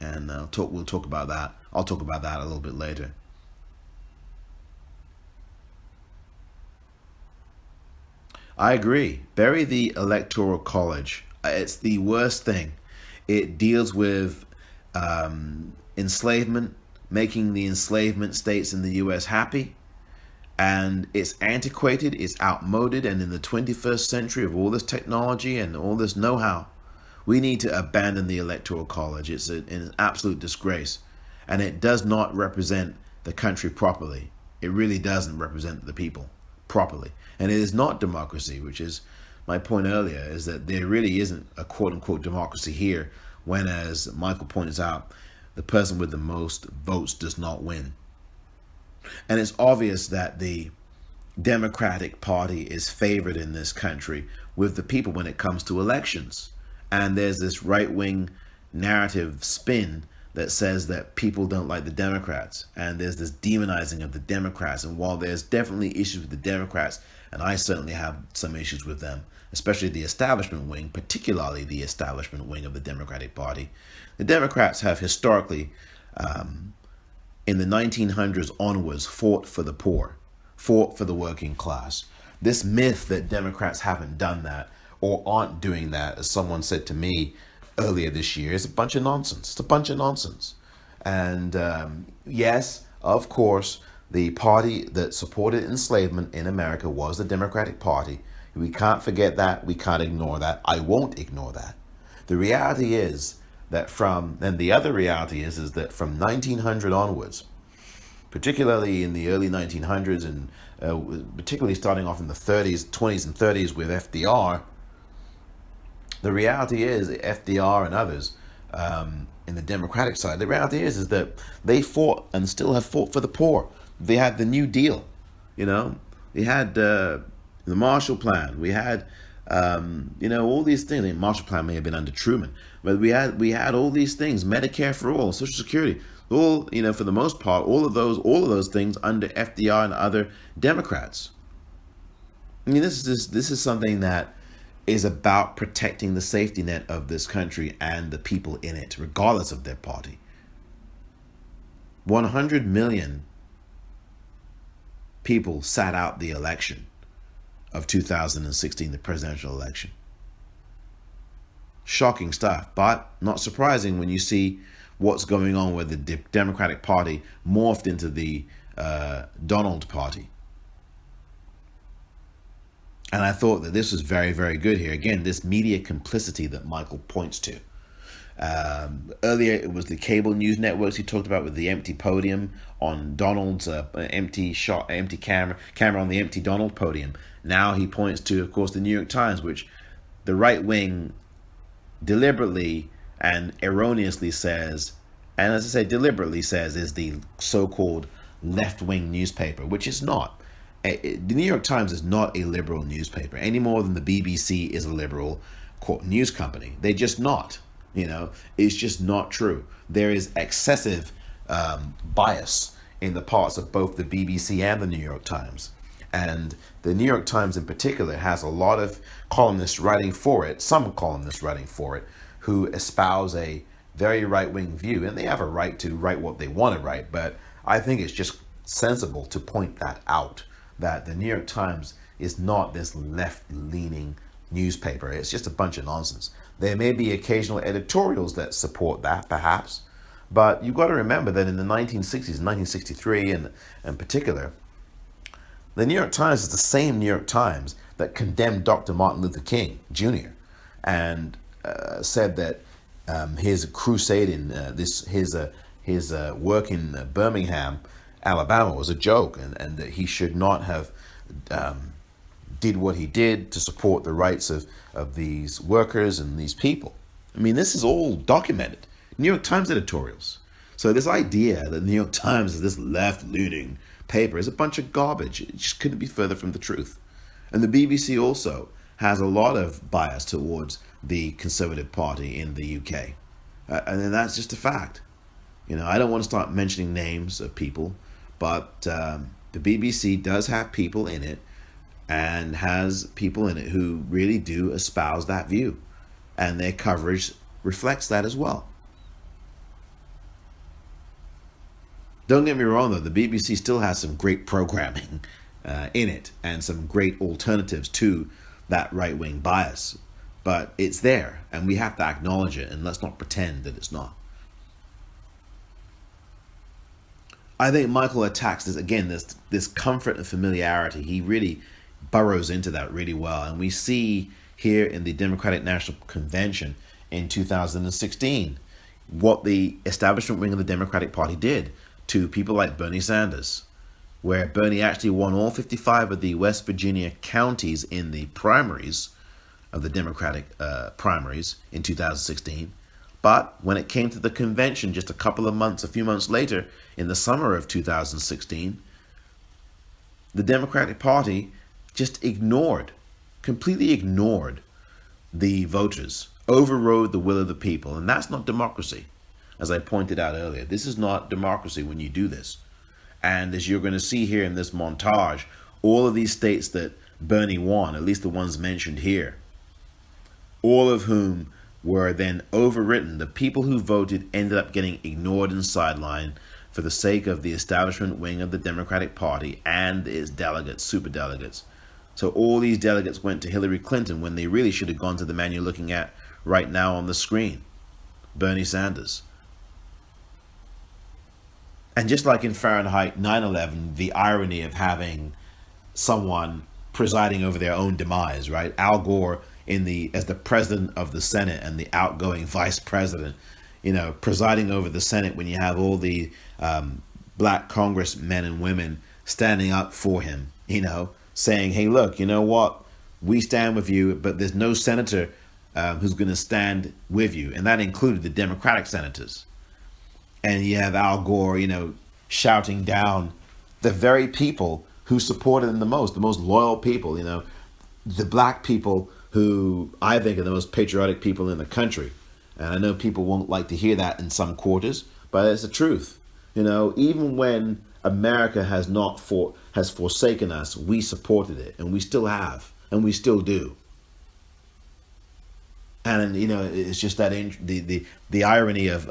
A: and we'll talk about that. I'll talk about that a little bit later. I agree. Bury the Electoral College. It's the worst thing. It deals with enslavement, making the enslavement states in the US happy. And it's antiquated, it's outmoded, and in the 21st century of all this technology and all this know-how, we need to abandon the Electoral College. It's an absolute disgrace. And it does not represent the country properly. It really doesn't represent the people properly. And it is not democracy, which is my point earlier, is that there really isn't a quote-unquote democracy here, when, as Michael points out, the person with the most votes does not win. And it's obvious that the Democratic Party is favored in this country with the people when it comes to elections. And there's this right-wing narrative spin that says that people don't like the Democrats. And there's this demonizing of the Democrats. And while there's definitely issues with the Democrats, and I certainly have some issues with them, especially the establishment wing, particularly the establishment wing of the Democratic Party, the Democrats have historically, in the 1900s onwards, fought for the poor, fought for the working class. This myth that Democrats haven't done that or aren't doing that, as someone said to me earlier this year, is a bunch of nonsense. It's a bunch of nonsense. And yes, of course, the party that supported enslavement in America was the Democratic Party. We can't forget that. We can't ignore that. I won't ignore that. The reality is that the other reality is that from 1900 onwards, particularly in the early 1900s, and particularly starting off in the 30s, 20s and 30s with FDR, the reality is that FDR and others in the Democratic side, the reality is that they fought and still have fought for the poor. They had the New Deal, they had the Marshall Plan. We had, all these things. The Marshall Plan may have been under Truman, but we had all these things: Medicare for all, Social Security, all, for the most part, all of those things under FDR and other Democrats. I mean, this is something that is about protecting the safety net of this country and the people in it, regardless of their party. 100 million people sat out the election of 2016, the presidential election. Shocking stuff, but not surprising when you see what's going on with the Democratic Party morphed into the Donald Party. And I thought that this was very, very good here. Again, this media complicity that Michael points to. Earlier, it was the cable news networks he talked about with the empty podium on Donald's empty camera on the empty Donald podium. Now he points to, of course, the New York Times, which the right wing deliberately and erroneously says, and as I say, deliberately says, is the so-called left-wing newspaper, which is not. The New York Times is not a liberal newspaper any more than the BBC is a liberal, quote, news company. They're just not. It's just not true. There is excessive bias in the parts of both the BBC and the New York Times. And the New York Times in particular has a lot of columnists writing for it, some columnists writing for it, who espouse a very right-wing view. And they have a right to write what they want to write. But I think it's just sensible to point that out, that the New York Times is not this left-leaning newspaper. It's just a bunch of nonsense. There may be occasional editorials that support that, perhaps. But you've got to remember that in the 1960s, 1963 in particular, The New York Times is the same New York Times that condemned Dr. Martin Luther King Jr. and said that his crusade in his work in Birmingham, Alabama, was a joke, and that he should not have did what he did to support the rights of these workers and these people. I mean, this is all documented. New York Times editorials. So this idea that the New York Times is this left-leaning paper is a bunch of garbage. It just couldn't be further from the truth. And the BBC also has a lot of bias towards the Conservative Party in the UK. And then that's just a fact. You know, I don't want to start mentioning names of people, but the BBC does have people in it and has people in it who really do espouse that view. And their coverage reflects that as well. Don't get me wrong, though, the BBC still has some great programming in it and some great alternatives to that right-wing bias. But it's there, and we have to acknowledge it, and let's not pretend that it's not. I think Michael attacks this, again, this comfort and familiarity. He really burrows into that really well. And we see here in the Democratic National Convention in 2016 what the establishment wing of the Democratic Party did to people like Bernie Sanders, where Bernie actually won all 55 of the West Virginia counties in the primaries of the Democratic primaries in 2016. But when it came to the convention just a few months later, in the summer of 2016, the Democratic Party just completely ignored the voters, overrode the will of the people. And that's not democracy. As I pointed out earlier, this is not democracy when you do this. And as you're going to see here in this montage, all of these states that Bernie won, at least the ones mentioned here, all of whom were then overwritten. The people who voted ended up getting ignored and sidelined for the sake of the establishment wing of the Democratic Party and its delegates, superdelegates. So all these delegates went to Hillary Clinton when they really should have gone to the man you're looking at right now on the screen, Bernie Sanders. And just like in Fahrenheit 9/11, the irony of having someone presiding over their own demise, right? Al Gore as the president of the Senate and the outgoing vice president, presiding over the Senate when you have all the black congressmen and women standing up for him, saying, hey, look, you know what? We stand with you, but there's no senator who's going to stand with you. And that included the Democratic senators. And you have Al Gore, shouting down the very people who supported him the most loyal people, the black people who I think are the most patriotic people in the country. And I know people won't like to hear that in some quarters, but it's the truth. Even when America has forsaken us, we supported it, and we still have, and we still do. And it's just that the irony of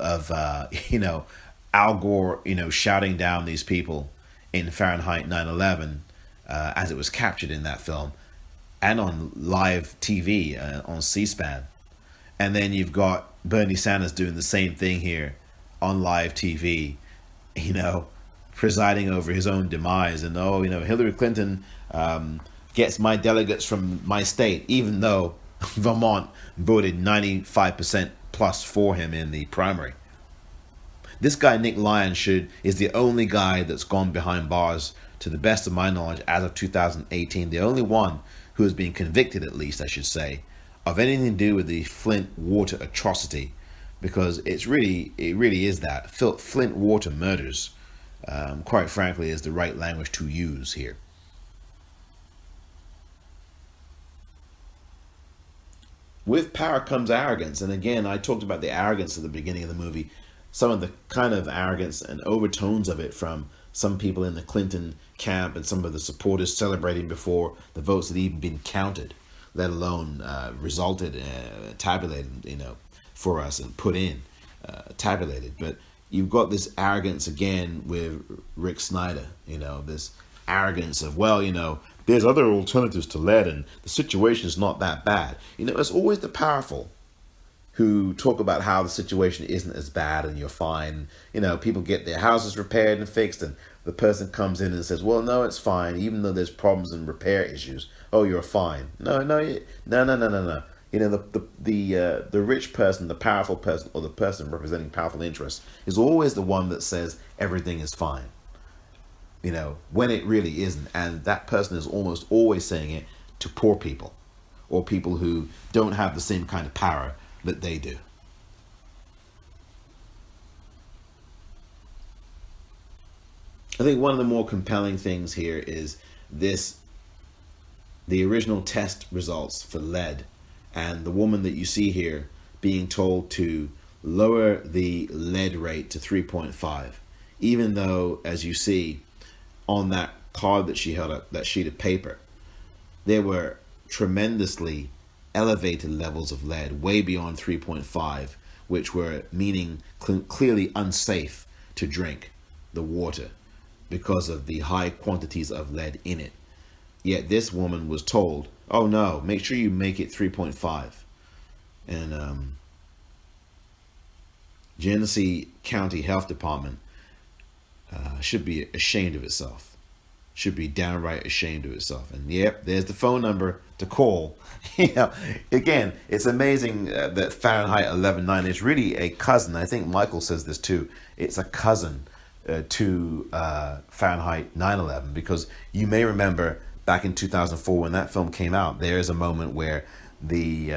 A: Al Gore shouting down these people in Fahrenheit 9/11 as it was captured in that film and on live TV on C-SPAN, and then you've got Bernie Sanders doing the same thing here on live TV, presiding over his own demise. And Hillary Clinton gets my delegates from my state, even though Vermont voted 95% plus for him in the primary. This guy, Nick Lyon, is the only guy that's gone behind bars, to the best of my knowledge, as of 2018. The only one who has been convicted, at least I should say, of anything to do with the Flint water atrocity, because it really is that. Flint water murders, quite frankly, is the right language to use here. With power comes arrogance. And again, I talked about the arrogance at the beginning of the movie, some of the kind of arrogance and overtones of it from some people in the Clinton camp and some of the supporters celebrating before the votes had even been counted, let alone tabulated, for us and put in, tabulated. But you've got this arrogance again with Rick Snyder, this arrogance of, there's other alternatives to lead and the situation is not that bad. It's always the powerful who talk about how the situation isn't as bad and you're fine. People get their houses repaired and fixed, and the person comes in and says, well, no, it's fine, even though there's problems and repair issues. Oh, you're fine. No. The rich person, the powerful person, or the person representing powerful interests is always the one that says everything is fine, when it really isn't. And that person is almost always saying it to poor people or people who don't have the same kind of power that they do. I think one of the more compelling things here is the original test results for lead, and the woman that you see here being told to lower the lead rate to 3.5, even though, as you see on that card that she held up, that sheet of paper, there were tremendously elevated levels of lead, way beyond 3.5, which were meaning clearly unsafe to drink the water because of the high quantities of lead in it. Yet this woman was told, oh no, make sure you make it 3.5. And Genesee County Health Department should be ashamed of itself. Should be downright ashamed of itself. And yep, there's the phone number to call. Again, it's amazing that Fahrenheit 11.9 is really a cousin. I think Michael says this too. It's a cousin to Fahrenheit 9/11, because you may remember back in 2004 when that film came out, there is a moment where he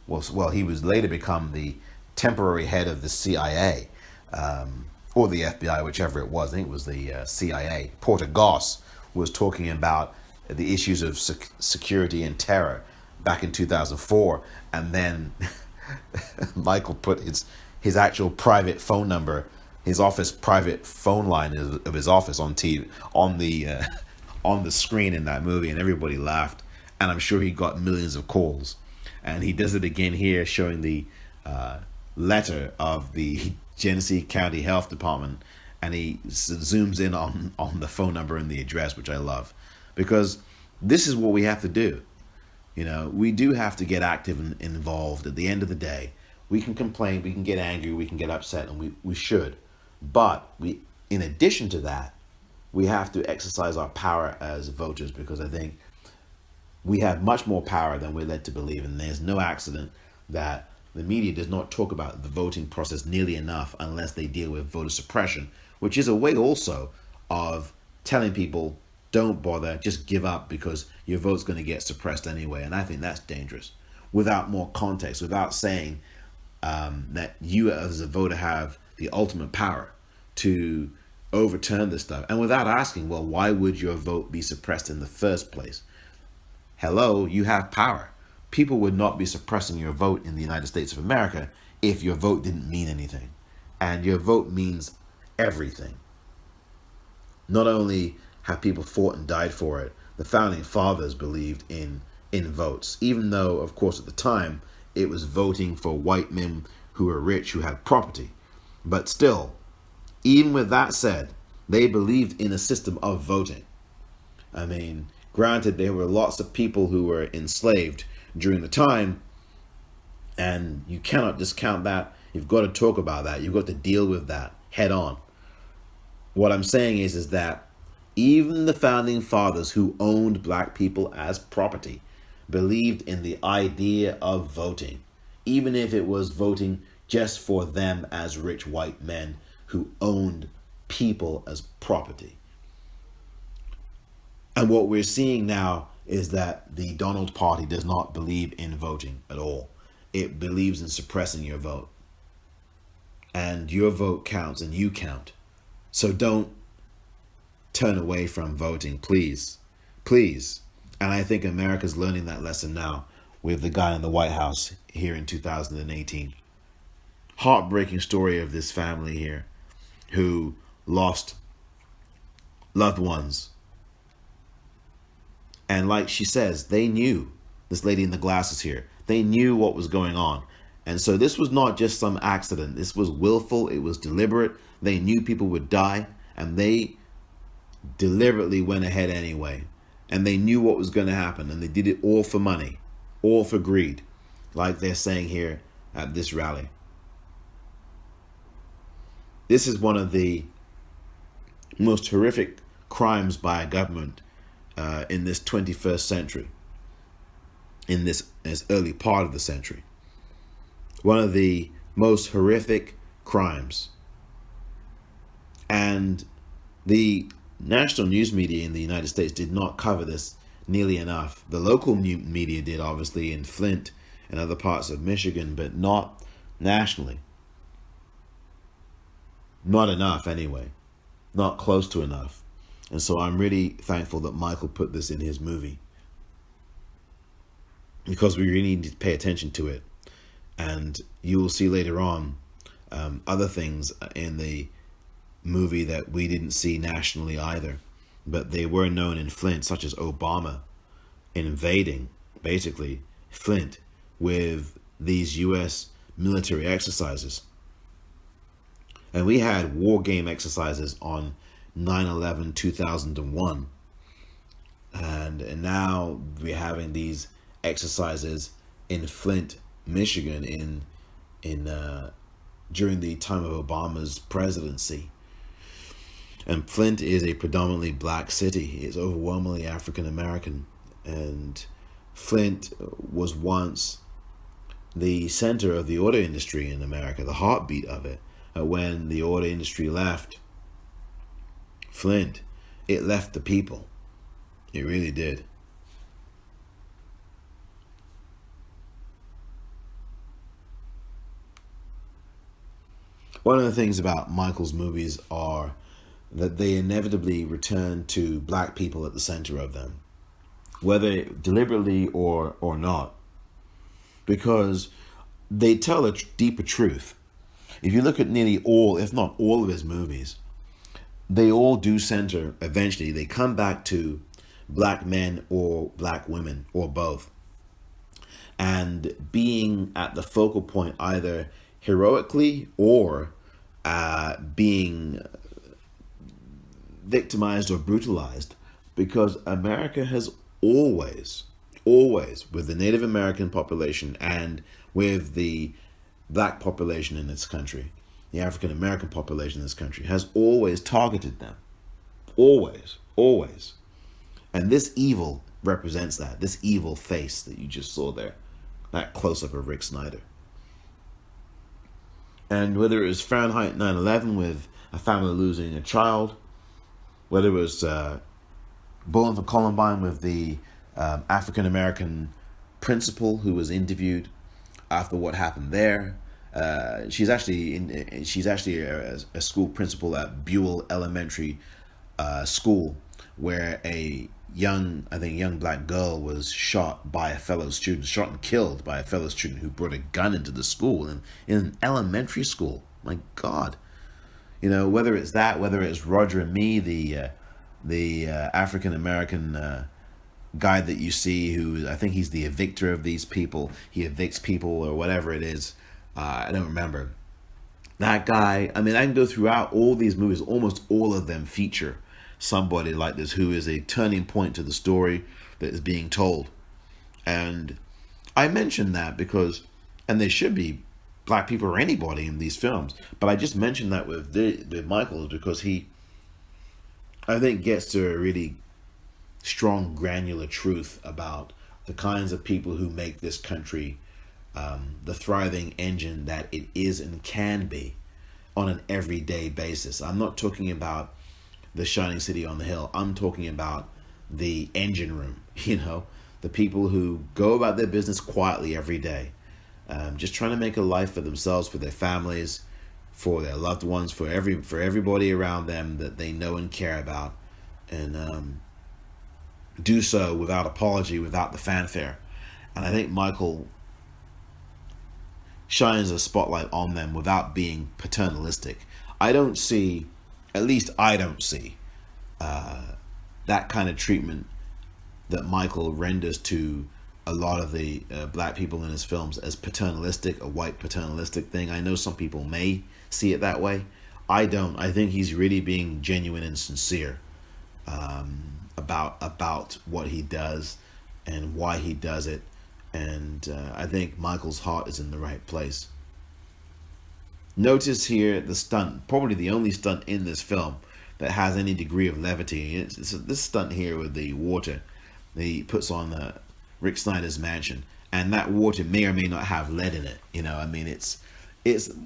A: was later become the temporary head of the CIA, or the FBI, whichever it was. I think it was the CIA. Porter Goss was talking about the issues of security and terror back in 2004, and then Michael put his actual private phone number, his office private phone line of his office on TV, on the screen in that movie, and everybody laughed, and I'm sure he got millions of calls. And he does it again here, showing the letter of the Genesee County Health Department, and he zooms in on the phone number and the address, which I love, because this is what we have to do. We do have to get active and involved. At the end of the day, we can complain, we can get angry, we can get upset, and we should. But in addition to that, we have to exercise our power as voters, because I think we have much more power than we're led to believe. And there's no accident that the media does not talk about the voting process nearly enough unless they deal with voter suppression, which is a way also of telling people, don't bother, just give up, because your vote's going to get suppressed anyway. And I think that's dangerous. Without more context, without saying that you as a voter have the ultimate power to overturn this stuff, and without asking, well, why would your vote be suppressed in the first place? Hello, you have power. People would not be suppressing your vote in the United States of America if your vote didn't mean anything. And your vote means everything. Not only have people fought and died for it, the founding fathers believed in votes, even though, of course, at the time, it was voting for white men who were rich, who had property. But still, even with that said, they believed in a system of voting. I mean, granted, there were lots of people who were enslaved during the time, and you cannot discount that. You've got to talk about that. You've got to deal with that head on. What I'm saying is that even the founding fathers who owned black people as property believed in the idea of voting, even if it was voting just for them as rich white men who owned people as property. And what we're seeing now is that the Donald Party does not believe in voting at all. It believes in suppressing your vote. And your vote counts and you count. So don't turn away from voting, please. Please. And I think America's learning that lesson now with the guy in the White House here in 2018. Heartbreaking story of this family here who lost loved ones. And like she says, they knew, this lady in the glasses here, they knew what was going on. And so this was not just some accident. This was willful. It was deliberate. They knew people would die, and they deliberately went ahead anyway. And they knew what was going to happen, and they did it all for money, all for greed. Like they're saying here, at this rally. This is one of the most horrific crimes by a government in this 21st century, in this early part of the century. One of the most horrific crimes. And the national news media in the United States did not cover this nearly enough. The local media did, obviously, in Flint and other parts of Michigan, but not nationally. Not enough, anyway. Not close to enough. And so I'm really thankful that Michael put this in his movie, because we really need to pay attention to it. And you will see later on other things in the movie that we didn't see nationally either, but they were known in Flint, such as Obama invading, basically, Flint with these U.S. military exercises. And we had war game exercises on 9/11/2001, and now we're having these exercises in Flint, Michigan, during the time of Obama's presidency. And Flint is a predominantly black city. It's overwhelmingly African American, and Flint was once the center of the auto industry in America, the heartbeat of it. When the auto industry left Flint, it left the people. It really did. One of the things about Michael's movies are that they inevitably return to black people at the center of them, whether deliberately or not, because they tell a deeper truth. If you look at nearly all, if not all of his movies, they all do center, eventually, they come back to black men or black women or both, and being at the focal point either heroically or being victimized or brutalized, because America has always, with the Native American population and with the black population in this country, the African American population in this country, has always targeted them. Always. And this evil represents that, this evil face that you just saw there, that close-up of Rick Snyder. And whether it was Fahrenheit 9/11 with a family losing a child, whether it was Bowling for Columbine with the African American principal who was interviewed after what happened there. She's actually a school principal at Buell Elementary School, where a young black girl was shot and killed by a fellow student who brought a gun into the school in an elementary school. My God. You know, whether it's Roger and Me, the African American guy that you see, who I think he's the evictor of these people. He evicts people or whatever it is. I don't remember. That guy, I mean, I can go throughout all these movies. Almost all of them feature somebody like this who is a turning point to the story that is being told. And I mention that because, and there should be black people or anybody in these films, but I just mentioned that with Michael because he, I think, gets to a really strong granular truth about the kinds of people who make this country the thriving engine that it is and can be on an everyday basis. I'm not talking about the shining city on the hill. I'm talking about the engine room, the people who go about their business quietly every day, just trying to make a life for themselves, for their families, for their loved ones, for everybody around them that they know and care about, and do so without apology, without the fanfare. And I think Michael shines a spotlight on them without being paternalistic. I don't see that kind of treatment that Michael renders to a lot of the black people in his films as paternalistic, a white paternalistic thing. I know some people may see it that way. I don't. I think he's really being genuine and sincere about what he does and why he does it, And I think Michael's heart is in the right place. Notice here the stunt, probably the only stunt in this film that has any degree of levity. It's this stunt here with the water that he puts on Rick Snyder's mansion, and that water may or may not have lead in it. I mean, it's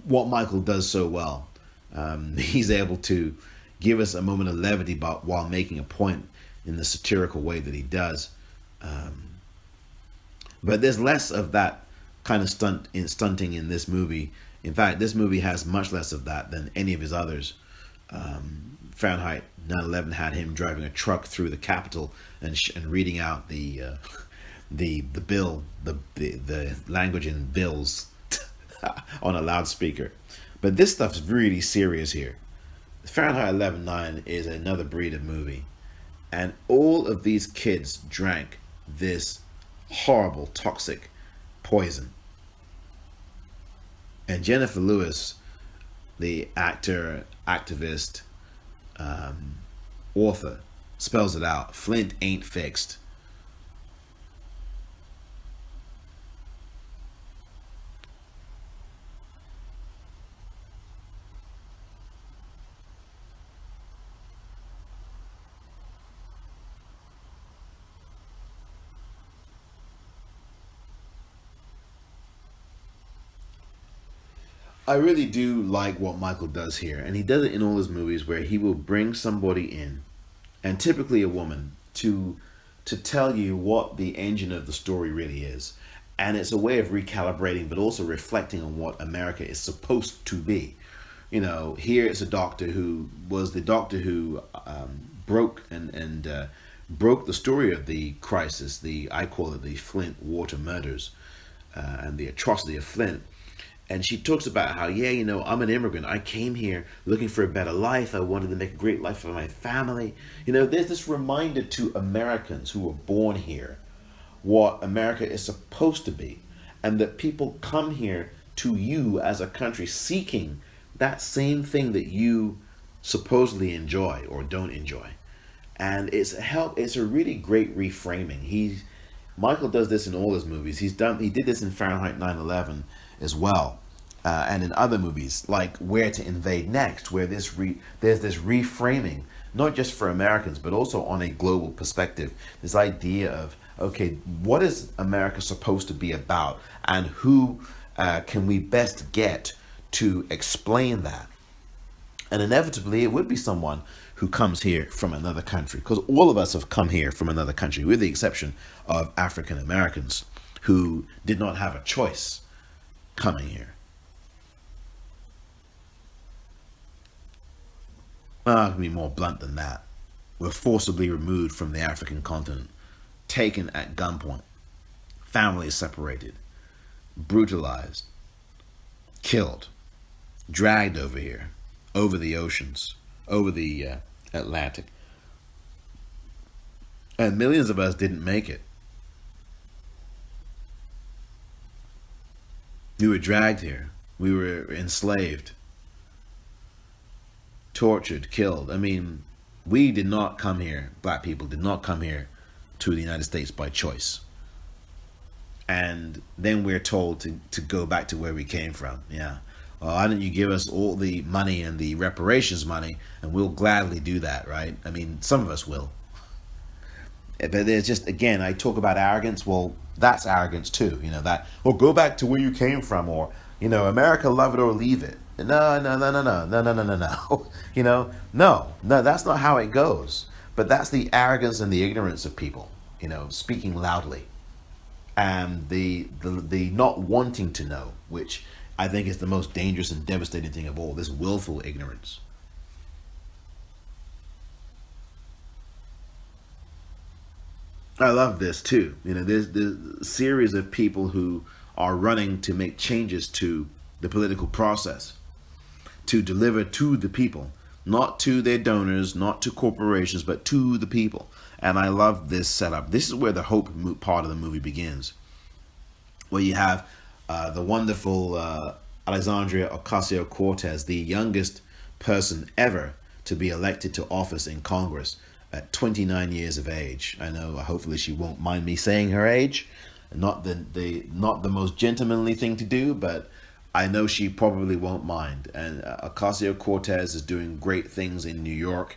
A: what Michael does so well. He's able to give us a moment of levity, but while making a point in the satirical way that he does. But there's less of that kind of stunting in this movie. In fact, this movie has much less of that than any of his others. Fahrenheit 9/11 had him driving a truck through the Capitol and reading out the bill, the language in bills on a loudspeaker. But this stuff's really serious here. Fahrenheit 11/9 is another breed of movie, and all of these kids drank this horrible toxic poison. And Jennifer Lewis, the actor, activist, author, spells it out. Flint ain't fixed. I really do like what Michael does here, and he does it in all his movies, where he will bring somebody in, and typically a woman, to tell you what the engine of the story really is. And it's a way of recalibrating, but also reflecting on what America is supposed to be. Here it's a doctor who was the doctor who broke and broke the story of the crisis. I call it the Flint water murders, and the atrocity of Flint. And she talks about how, I'm an immigrant. I came here looking for a better life. I wanted to make a great life for my family. There's this reminder to Americans who were born here what America is supposed to be. And that people come here to you as a country seeking that same thing that you supposedly enjoy or don't enjoy. And it's a really great reframing. Michael does this in all his movies. He did this in Fahrenheit 9/11 as well, and in other movies like Where to Invade Next, where there's this reframing, not just for Americans but also on a global perspective. This idea of, okay, what is America supposed to be about, and who can we best get to explain that? And inevitably it would be someone who comes here from another country, because all of us have come here from another country, with the exception of African Americans who did not have a choice coming here. I can be more blunt than that. We're forcibly removed from the African continent, taken at gunpoint, families separated, brutalized, killed, dragged over here, over the oceans, over the Atlantic. And millions of us didn't make it. We were dragged here. We were enslaved, tortured, killed. I mean, we did not come here, black people did not come here to the United States by choice. And then we're told to go back to where we came from. Yeah. Well, why don't you give us all the money and the reparations money, and we'll gladly do that, right? I mean, some of us will. But there's just, again, I talk about arrogance. Well, that's arrogance too. That, well, go back to where you came from, or, America, love it or leave it. No. No, that's not how it goes. But that's the arrogance and the ignorance of people, speaking loudly. And the not wanting to know, which I think is the most dangerous and devastating thing of all, this willful ignorance. I love this too. There's a series of people who are running to make changes to the political process, to deliver to the people, not to their donors, not to corporations, but to the people. And I love this setup. This is where the hope part of the movie begins, where you have the wonderful Alexandria Ocasio-Cortez, the youngest person ever to be elected to office in Congress, at 29 years of age. I know, hopefully she won't mind me saying her age. Not the most gentlemanly thing to do, but I know she probably won't mind. And Ocasio-Cortez is doing great things in New York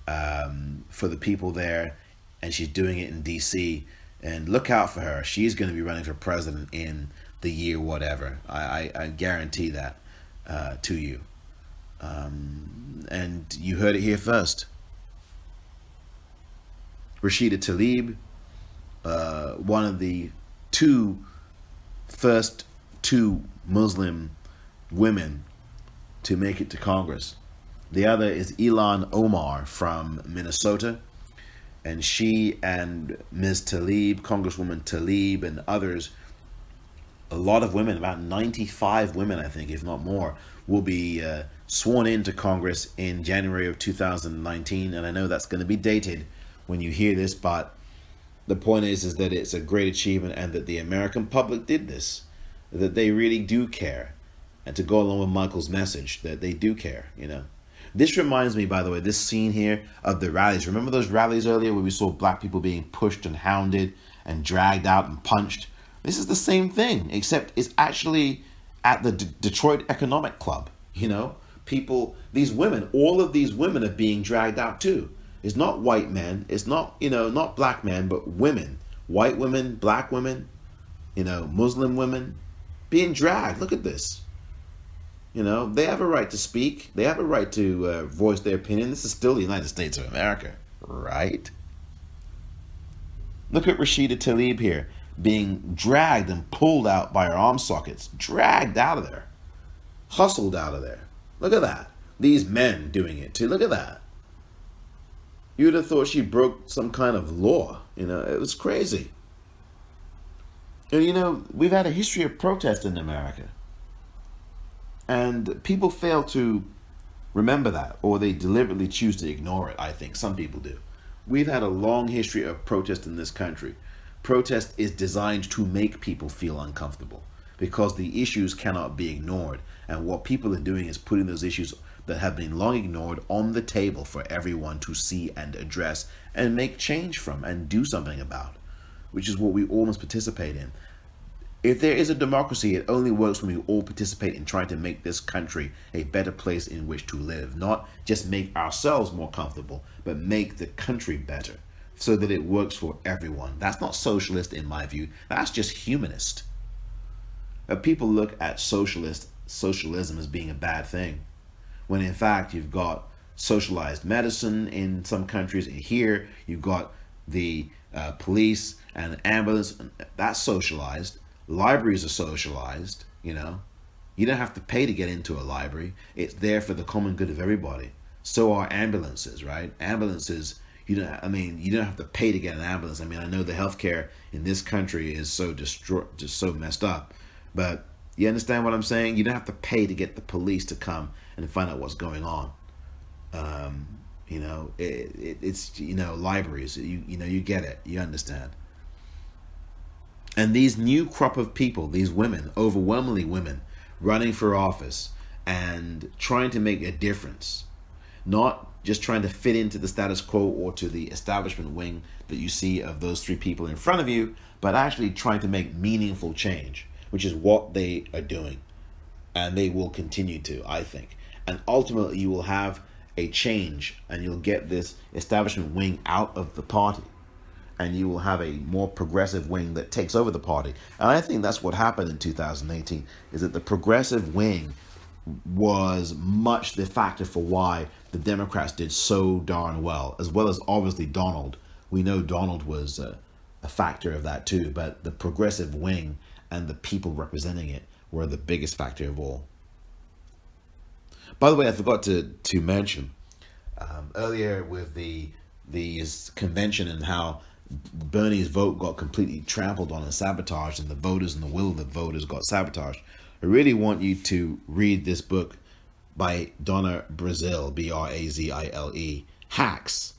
A: for the people there, and she's doing it in D.C. And look out for her. She's going to be running for president in the year whatever. I guarantee that to you. And you heard it here first. Rashida Tlaib, one of the first two Muslim women to make it to Congress. The other is Ilhan Omar from Minnesota. And she and Ms. Tlaib, Congresswoman Tlaib, and others, a lot of women, about 95 women, I think, if not more, will be sworn into Congress in January of 2019. And I know that's going to be dated when you hear this, but the point is that it's a great achievement, and that the American public did this, that they really do care. And to go along with Michael's message, that they do care, you know. This reminds me, by the way, this scene here of the rallies. Remember those rallies earlier where we saw black people being pushed and hounded and dragged out and punched? This is the same thing, except it's actually at the Detroit Economic Club. You know, people, these women, all of these women are being dragged out too. It's not white men. It's not, not black men, but women. White women, black women, Muslim women being dragged. Look at this. They have a right to speak. They have a right to voice their opinion. This is still the United States of America, right? Look at Rashida Tlaib here, being dragged and pulled out by her arm sockets. Dragged out of there. Hustled out of there. Look at that. These men doing it too. Look at that. You'd have thought she broke some kind of law. It was crazy. And we've had a history of protest in America. And people fail to remember that, or they deliberately choose to ignore it, I think. Some people do. We've had a long history of protest in this country. Protest is designed to make people feel uncomfortable because the issues cannot be ignored. And what people are doing is putting those issues that have been long ignored on the table for everyone to see and address and make change from and do something about, which is what we all must participate in. If there is a democracy, it only works when we all participate in trying to make this country a better place in which to live. Not just make ourselves more comfortable, but make the country better so that it works for everyone. That's not socialist in my view. That's just humanist. People look at socialism as being a bad thing, when in fact you've got socialized medicine in some countries, and here you've got the police and ambulance. That's socialized. Libraries are socialized, You don't have to pay to get into a library. It's there for the common good of everybody. So are ambulances, right? Ambulances, you don't have to pay to get an ambulance. I know the healthcare in this country is so just so messed up. But you understand what I'm saying? You don't have to pay to get the police to come and find out what's going on. It's libraries. You get it. You understand. And these new crop of people, these women, overwhelmingly women, running for office and trying to make a difference, not just trying to fit into the status quo or to the establishment wing that you see of those three people in front of you, but actually trying to make meaningful change, which is what they are doing. And they will continue to, I think. And ultimately you will have a change, and you'll get this establishment wing out of the party, and you will have a more progressive wing that takes over the party. And I think that's what happened in 2018, is that the progressive wing was much the factor for why the Democrats did so darn well as obviously Donald. We know Donald was a factor of that too, but the progressive wing and the people representing it were the biggest factor of all. By the way, I forgot to mention earlier with the convention and how Bernie's vote got completely trampled on and sabotaged, and the voters and the will of the voters got sabotaged. I really want you to read this book by Donna Brazile, Brazile, Hacks.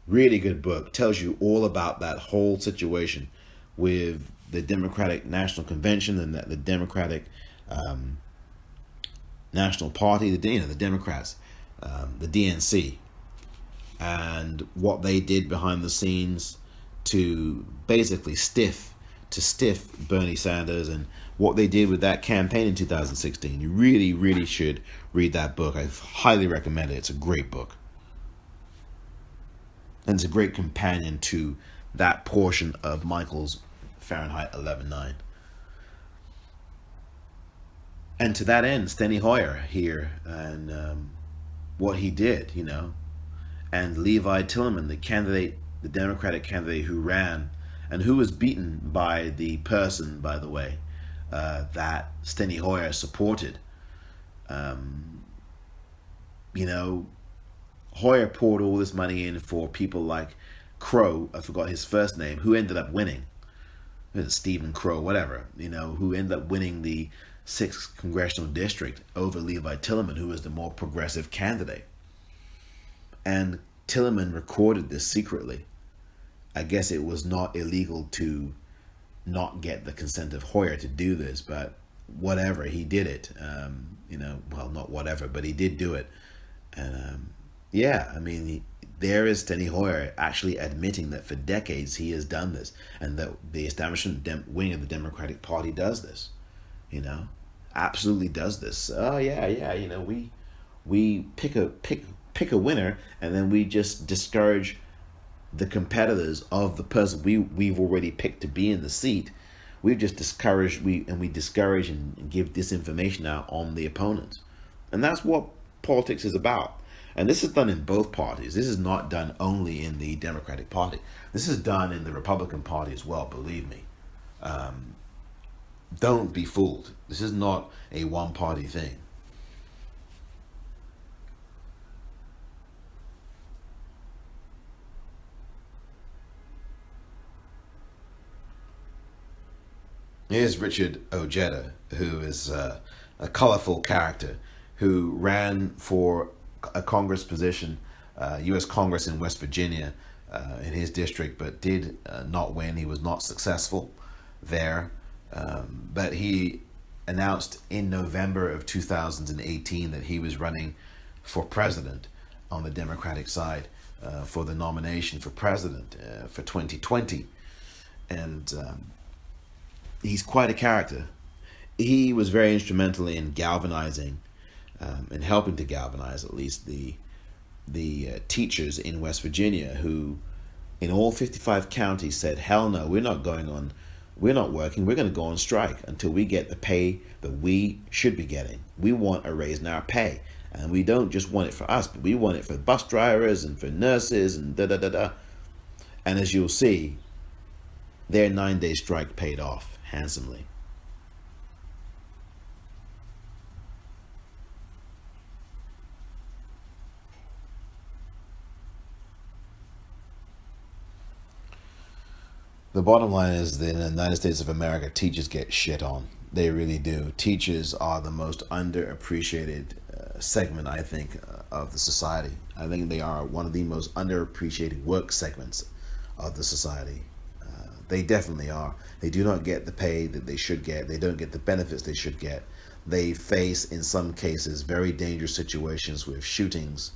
A: Really good book. Tells you all about that whole situation with the Democratic National Convention and the Democratic National Party, the Democrats, the DNC, and what they did behind the scenes to basically stiff to stiff Bernie Sanders and what they did with that campaign in 2016. You really, really should read that book. I highly recommend it. It's a great book. And it's a great companion to that portion of Michael's Fahrenheit 11.9. And to that end, Steny Hoyer here and what he did, and Levi Tillman, the Democratic candidate who ran and who was beaten by the person, by the way, that Steny Hoyer supported. Hoyer poured all this money in for people like Crow, I forgot his first name, who ended up winning. Stephen Crow, whatever, who ended up winning the 6th congressional district over Levi Tillman, who was the more progressive candidate. And Tillman recorded this secretly. I guess it was not illegal to not get the consent of Hoyer to do this, but whatever, he did it. Well, not whatever, but he did do it. And there is Steny Hoyer actually admitting that for decades he has done this, and that the establishment wing of the Democratic Party does this. Absolutely does this. Oh yeah. We pick a winner, and then we just discourage the competitors of the person we've already picked to be in the seat. We've just discouraged we discourage and give disinformation out on the opponents. And that's what politics is about. And this is done in both parties. This is not done only in the Democratic Party. This is done in the Republican Party as well, believe me. Don't be fooled. This is not a one-party thing. Here's Richard Ojeda, who is a colorful character who ran for a Congress position, U.S. Congress in West Virginia, in his district, but did not win. He was not successful there. But he announced in November of 2018 that he was running for president on the Democratic side for the nomination for president for 2020. And he's quite a character. He was very instrumental in galvanizing and helping to galvanize at least the teachers in West Virginia, who in all 55 counties said, hell no, we're not working, we're going to go on strike until we get the pay that we should be getting. We want a raise in our pay, and we don't just want it for us, but we want it for bus drivers and for nurses and da-da-da-da. And as you'll see, their 9-day strike paid off handsomely. The bottom line is that in the United States of America, teachers get shit on. They really do. Teachers are the most underappreciated segment, I think, of the society. I think they are one of the most underappreciated work segments of the society. They definitely are. They do not get the pay that they should get. They don't get the benefits they should get. They face, in some cases, very dangerous situations with shootings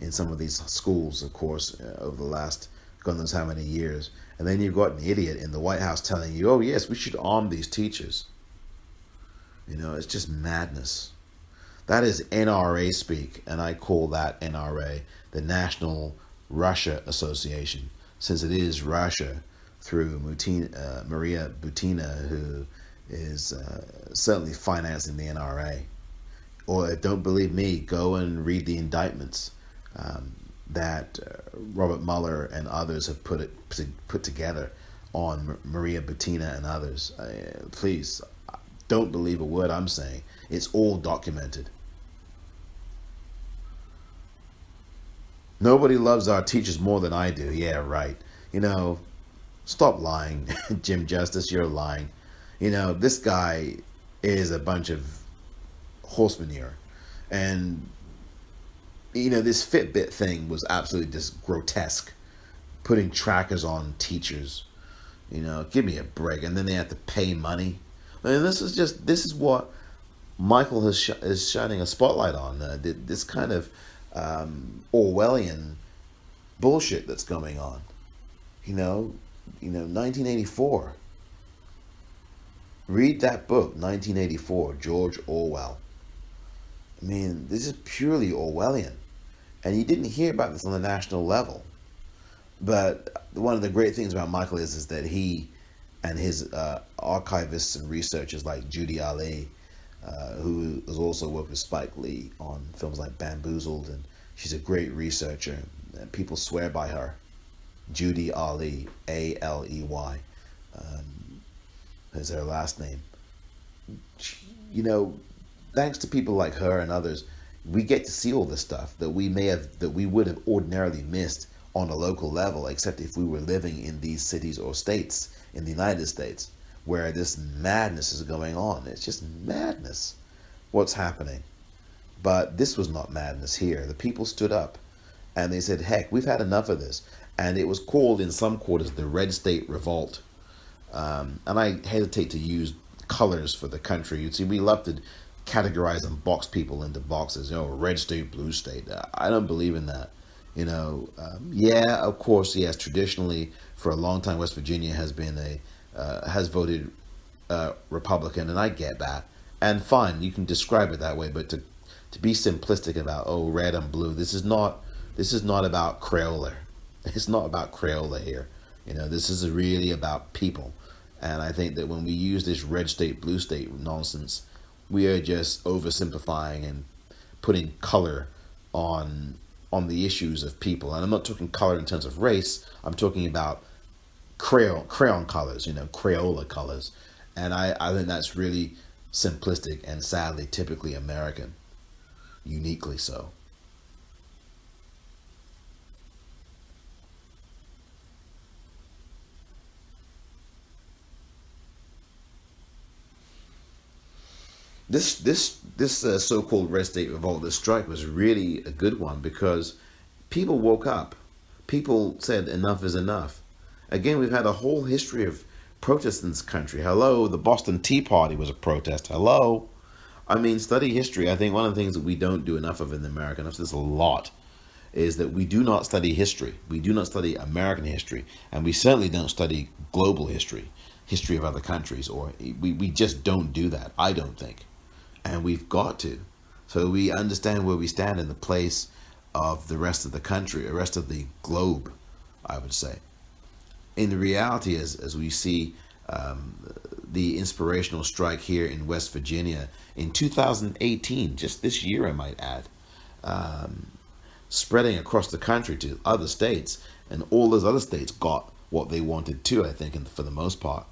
A: in some of these schools, of course, over the last God knows how many years. And then you've got an idiot in the White House telling you, oh yes, we should arm these teachers. It's just madness. That is NRA speak, and I call that NRA the National Russia Association, since it is Russia through Maria Butina, who is certainly financing the NRA. Or don't believe me, go and read the indictments that Robert Mueller and others have put together on Maria Butina and others. Please, don't believe a word I'm saying. It's all documented. Nobody loves our teachers more than I do. Yeah, right. Stop lying, Jim Justice, you're lying. This guy is a bunch of horse manure. And this Fitbit thing was absolutely just grotesque. Putting trackers on teachers, give me a break. And then they have to pay money. I mean, this is what Michael is shining a spotlight on. This kind of Orwellian bullshit that's going on. 1984. Read that book, 1984, George Orwell. I mean, this is purely Orwellian. And you didn't hear about this on the national level. But one of the great things about Michael is that he and his archivists and researchers like Judy Ali, who has also worked with Spike Lee on films like Bamboozled, and she's a great researcher. And people swear by her. Judy Ali, Aley, is her last name. You know, thanks to people like her and others, we get to see all this stuff that we would have ordinarily missed on a local level, except if we were living in these cities or states in the United States where this madness is going on. It's just madness what's happening. But this was not madness here. The people stood up and they said, heck, we've had enough of this. And it was called in some quarters the Red State Revolt. And I hesitate to use colors for the country. You see, we love to categorize and box people into boxes. You know, red state, blue state. I don't believe in that. You know, yeah, of course, yes. Traditionally, for a long time, West Virginia has voted Republican, and I get that. And fine, you can describe it that way. But to be simplistic about red and blue, this is not about Crayola. It's not about Crayola here. You know, this is really about people. And I think that when we use this red state, blue state nonsense, we are just oversimplifying and putting color on the issues of people. And I'm not talking color in terms of race. I'm talking about crayon colors, you know, Crayola colors. And I think that's really simplistic and sadly typically American, uniquely so. This so-called Red State Revolt, this strike was really a good one because people woke up. People said enough is enough. Again, we've had a whole history of protests in this country. Hello, the Boston Tea Party was a protest. Hello. I mean, study history. I think one of the things that we don't do enough of in America, and I've said this a lot, is that we do not study history. We do not study American history, and we certainly don't study global history, history of other countries, or we just don't do that, I don't think. And we've got to. So we understand where we stand in the place of the rest of the country, the rest of the globe, I would say. In the reality, as we see the inspirational strike here in West Virginia in 2018, just this year, I might add, spreading across the country to other states, and all those other states got what they wanted too, I think, and for the most part.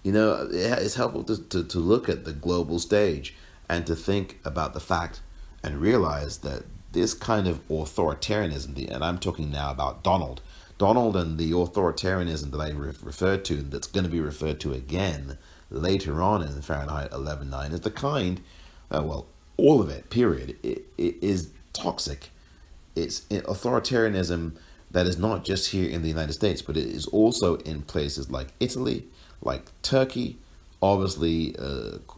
A: You know, it's helpful to look at the global stage and to think about the fact and realize that this kind of authoritarianism, and I'm talking now about Donald and the authoritarianism that I referred to, that's going to be referred to again later on in Fahrenheit 11.9, is the kind, all of it, period, it is toxic. It's authoritarianism that is not just here in the United States, but it is also in places like Italy, like Turkey, obviously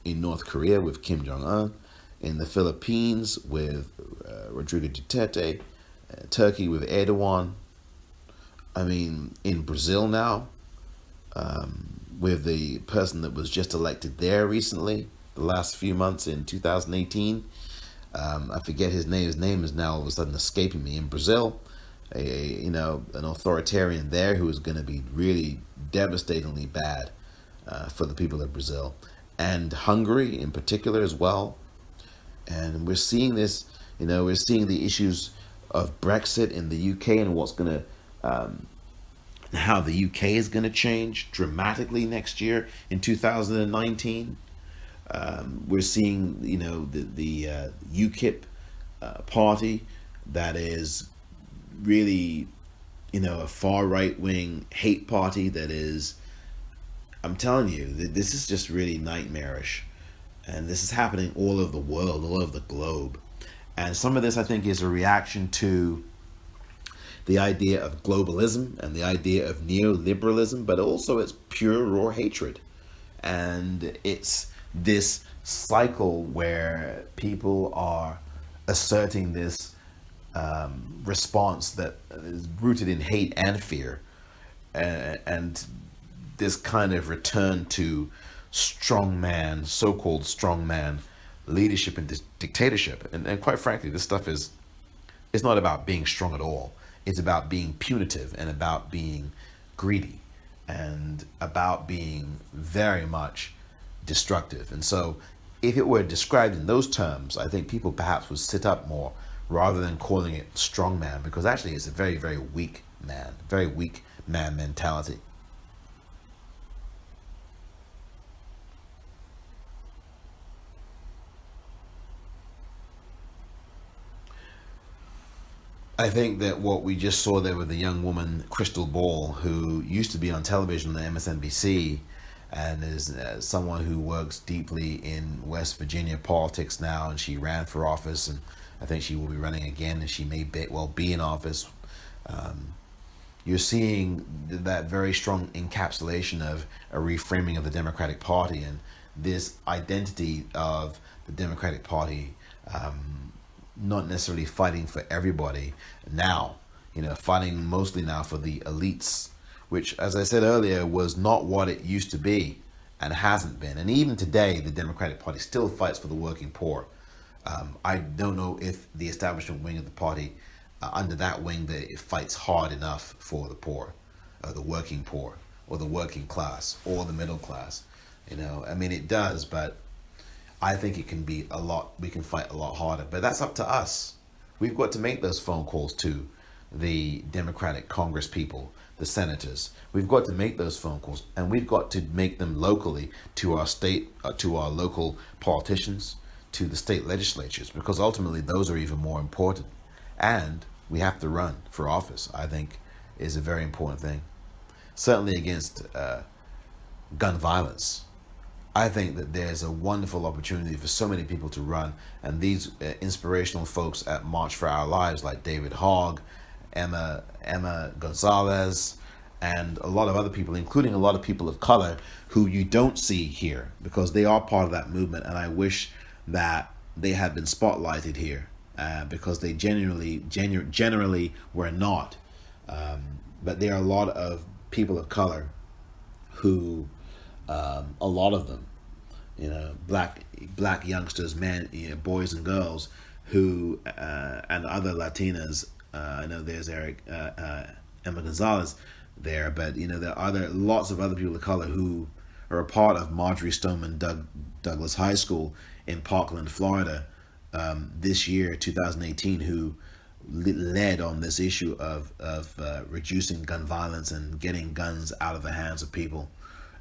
A: in North Korea with Kim Jong-un, in the Philippines with Rodrigo Duterte, Turkey with Erdogan. I mean, in Brazil now, with the person that was just elected there recently, the last few months in 2018. I forget his name. His name is now all of a sudden escaping me. In Brazil, an authoritarian there who is going to be really devastatingly bad for the people of Brazil, and Hungary in particular as well. And we're seeing this. We're seeing the issues of Brexit in the UK and what's going to how the UK is going to change dramatically next year in 2019. We're seeing, the UKIP party that is really, a far right wing hate party that is, I'm telling you, this is just really nightmarish. And this is happening all over the world, all over the globe. And some of this, I think, is a reaction to the idea of globalism and the idea of neoliberalism, but also it's pure raw hatred. And it's this cycle where people are asserting this response that is rooted in hate and fear, and this kind of return to strongman, so-called strongman leadership and dictatorship. And quite frankly, this stuff is, it's not about being strong at all. It's about being punitive and about being greedy and about being very much destructive. And so if it were described in those terms, I think people perhaps would sit up more rather than calling it strongman, because actually it's a very, very weak man, very weak man mentality. I think that what we just saw there with the young woman, Crystal Ball, who used to be on television on MSNBC and is someone who works deeply in West Virginia politics now, and she ran for office, and I think she will be running again, and she may be in office. You're seeing that very strong encapsulation of a reframing of the Democratic Party and this identity of the Democratic Party not necessarily fighting for everybody now, fighting mostly now for the elites, which, as I said earlier, was not what it used to be and hasn't been. And even today, the Democratic Party still fights for the working poor. I don't know if the establishment wing of the party, under that wing, that it fights hard enough for the poor, the working poor, or the working class, or the middle class. It does, but I think it can be a lot, we can fight a lot harder. But that's up to us. We've got to make those phone calls to the Democratic Congress people, the senators. We've got to make those phone calls, and we've got to make them locally to our state, to our local politicians, to the state legislatures, because ultimately those are even more important. And we have to run for office, I think, is a very important thing. Certainly against gun violence. I think that there's a wonderful opportunity for so many people to run, and these inspirational folks at March for Our Lives, like David Hogg, Emma Gonzalez, and a lot of other people, including a lot of people of color who you don't see here because they are part of that movement. And I wish that they had been spotlighted here because they generally were not. But there are a lot of people of color who, a lot of them, black youngsters, boys and girls, who and other Latinas. I know there's Emma Gonzalez there, but there are lots of other people of color who are a part of Marjorie Stoneman Douglas High School in Parkland, Florida, this year, 2018, who led on this issue of reducing gun violence and getting guns out of the hands of people.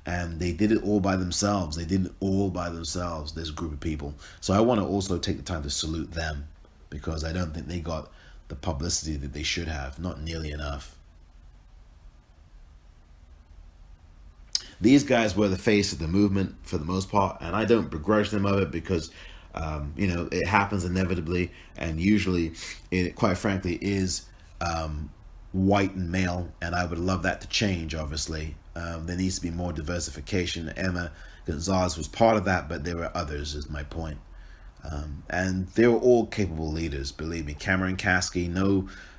A: And they did it all by themselves. They did it all by themselves, this group of people. So I want to also take the time to salute them, because I don't think they got the publicity that they should have, not nearly enough. These guys were the face of the movement for the most part, and I don't begrudge them of it because, it happens inevitably, and usually it, quite frankly, is white and male, and I would love that to change, obviously. There needs to be more diversification. Emma Gonzalez was part of that, but there were others, is my point. And they were all capable leaders, believe me. Cameron Kasky,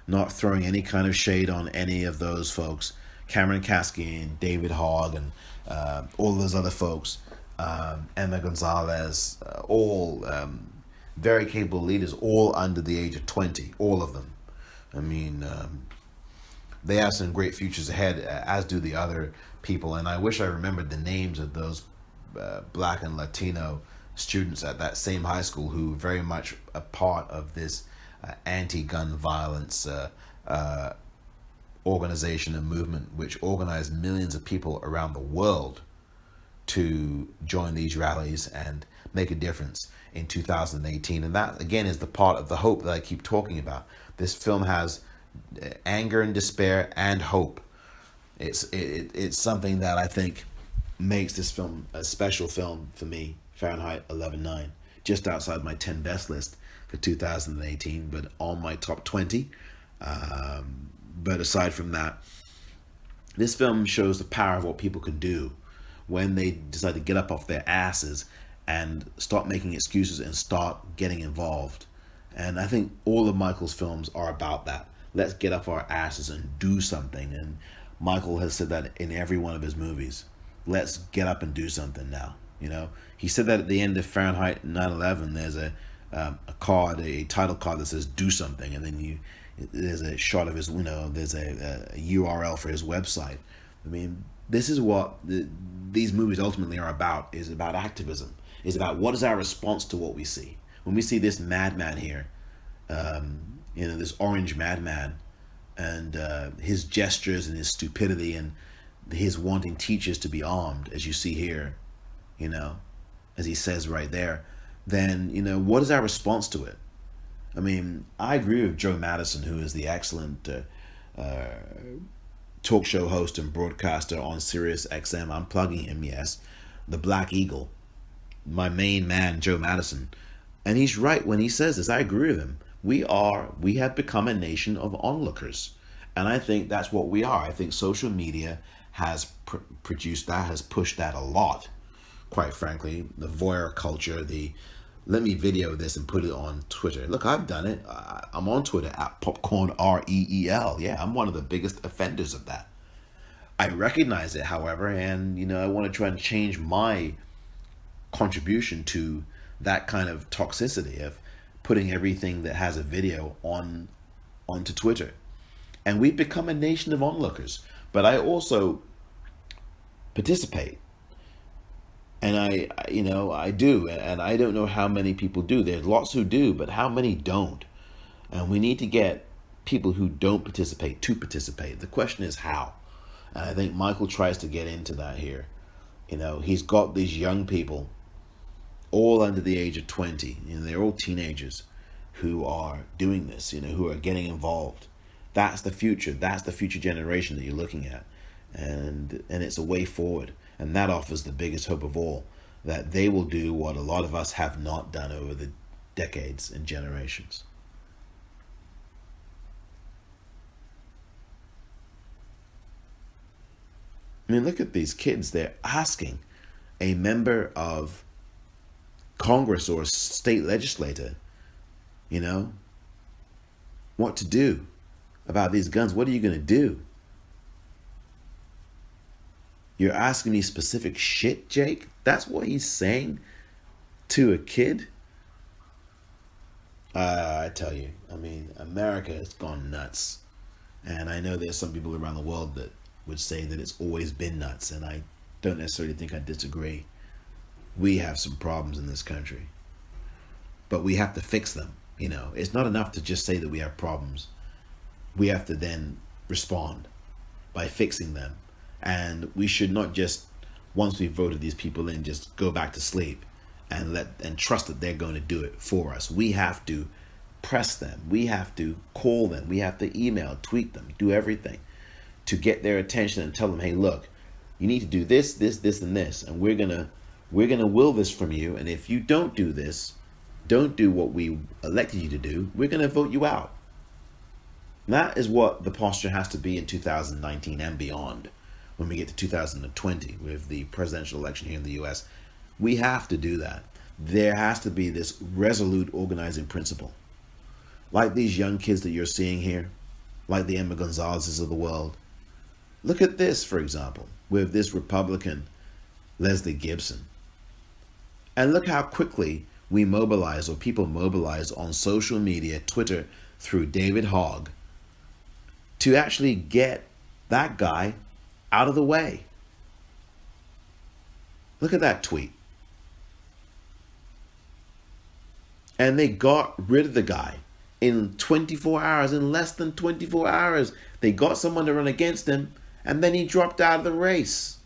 A: not throwing any kind of shade on any of those folks. Cameron Kasky and David Hogg and all those other folks, Emma Gonzalez, all very capable leaders, all under the age of 20, all of them. They have some great futures ahead, as do the other people. And I wish I remembered the names of those black and Latino students at that same high school who were very much a part of this anti-gun violence organization and movement, which organized millions of people around the world to join these rallies and make a difference in 2018. And that, again, is the part of the hope that I keep talking about. This film has anger and despair and hope. It's something that I think makes this film a special film for me. Fahrenheit 11/9, just outside my 10 best list for 2018, but on my top 20. But aside from that, this film shows the power of what people can do when they decide to get up off their asses and stop making excuses and start getting involved. And I think all of Michael's films are about that. Let's get up our asses and do something. And Michael has said that in every one of his movies. Let's get up and do something now. You know, he said that at the end of Fahrenheit 9/11, there's a card, a title card that says "Do something," and then there's a shot of his, there's a URL for his website. I mean, this is what these movies ultimately are about. Is about activism. Is about what is our response to what we see. When we see this madman here, this orange madman, and his gestures and his stupidity and his wanting teachers to be armed, as you see here, as he says right there, then, what is our response to it? I mean, I agree with Joe Madison, who is the excellent talk show host and broadcaster on Sirius XM. I'm plugging him, yes. The Black Eagle. My main man, Joe Madison. And he's right when he says this. I agree with him. We have become a nation of onlookers. And I think that's what we are. I think social media has produced that, has pushed that a lot. Quite frankly, the voyeur culture, let me video this and put it on Twitter. Look, I've done it. I'm on Twitter at popcorn REEL. Yeah, I'm one of the biggest offenders of that. I recognize it, however, and I want to try and change my contribution to that kind of toxicity of putting everything that has a video onto Twitter. And we've become a nation of onlookers. But I also participate. And I do, and I don't know how many people do. There's lots who do, but how many don't? And we need to get people who don't participate to participate. The question is how. And I think Michael tries to get into that here. He's got these young people, all under the age of 20. They're all teenagers who are doing this. Who are getting involved. That's the future. That's the future generation that you're looking at, and it's a way forward. And that offers the biggest hope of all, that they will do what a lot of us have not done over the decades and generations. I mean, look at these kids. They're asking a member of Congress or a state legislator, what to do about these guns. What are you going to do? You're asking me specific shit, Jake? That's what he's saying to a kid? I tell you, America has gone nuts. And I know there's some people around the world that would say that it's always been nuts, and I don't necessarily think I disagree. We have some problems in this country, but we have to fix them. It's not enough to just say that we have problems. We have to then respond by fixing them. And we should not just, once we've voted these people in, just go back to sleep and trust that they're going to do it for us. We have to press them. We have to call them. We have to email, tweet them, do everything to get their attention and tell them, hey, look, you need to do this, this, this, and this, and we're gonna will this from you. And if you don't do this, don't do what we elected you to do, we're gonna vote you out. That is what the posture has to be in 2019 and beyond. When we get to 2020 with the presidential election here in the US, we have to do that. There has to be this resolute organizing principle. Like these young kids that you're seeing here, like the Emma Gonzalez's of the world. Look at this, for example, with this Republican, Leslie Gibson. And look how quickly we mobilize, or people mobilize on social media, Twitter, through David Hogg, to actually get that guy out of the way. Look at that tweet. And they got rid of the guy in 24 hours, in less than 24 hours. They got someone to run against him, and then he dropped out of the race.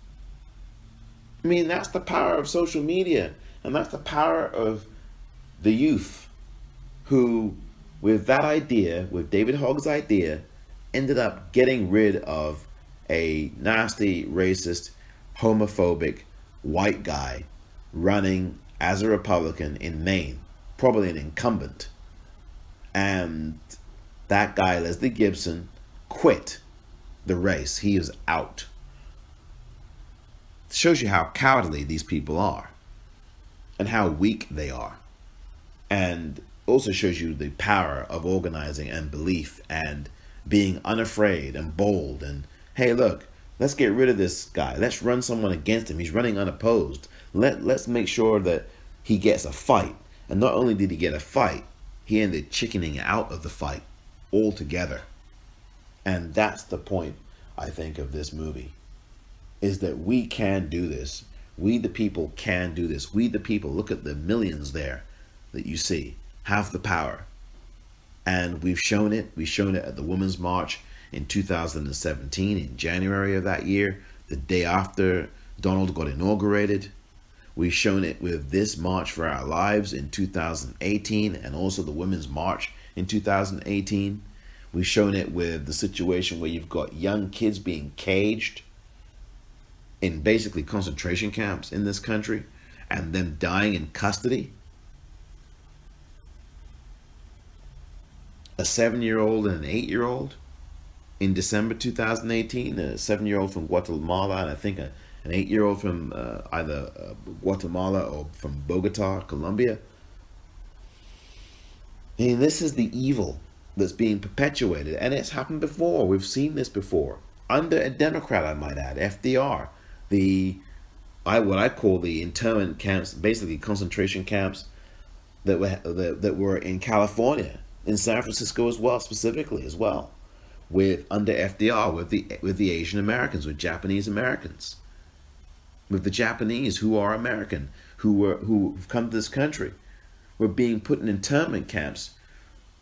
A: I mean, that's the power of social media, and that's the power of the youth who, with that idea, with David Hogg's idea, ended up getting rid of a nasty, racist, homophobic, white guy running as a Republican in Maine, probably an incumbent. And that guy, Leslie Gibson, quit the race. He is out. It shows you how cowardly these people are and how weak they are. And also shows you the power of organizing and belief and being unafraid and bold. And hey, look, Let's get rid of this guy. Let's run someone against him. He's running unopposed. Let's make sure that he gets a fight. And not only did he get a fight, he ended chickening out of the fight altogether. And that's the point, I think, of this movie, is that we can do this. We the people can do this. We the people, look at the millions there that you see, have the power. And we've shown it. We've shown it at the Women's March in 2017, in January of that year, the day after Donald got inaugurated. We've shown it with this March for Our Lives in 2018, and also the Women's March in 2018. We've shown it with the situation where you've got young kids being caged in basically concentration camps in this country, and them dying in custody. A 7-year-old and an 8-year-old in December 2018, a 7-year-old from Guatemala, and I think an 8-year-old from either Guatemala or from Bogota, Colombia. I mean, this is the evil that's being perpetuated, and it's happened before. We've seen this before under a Democrat, I might add, FDR. What I call the internment camps, basically concentration camps that were in California, in San Francisco as well, specifically as well, with under FDR, with the Asian Americans, with Japanese Americans, with the Japanese who are American, who've come to this country, were being put in internment camps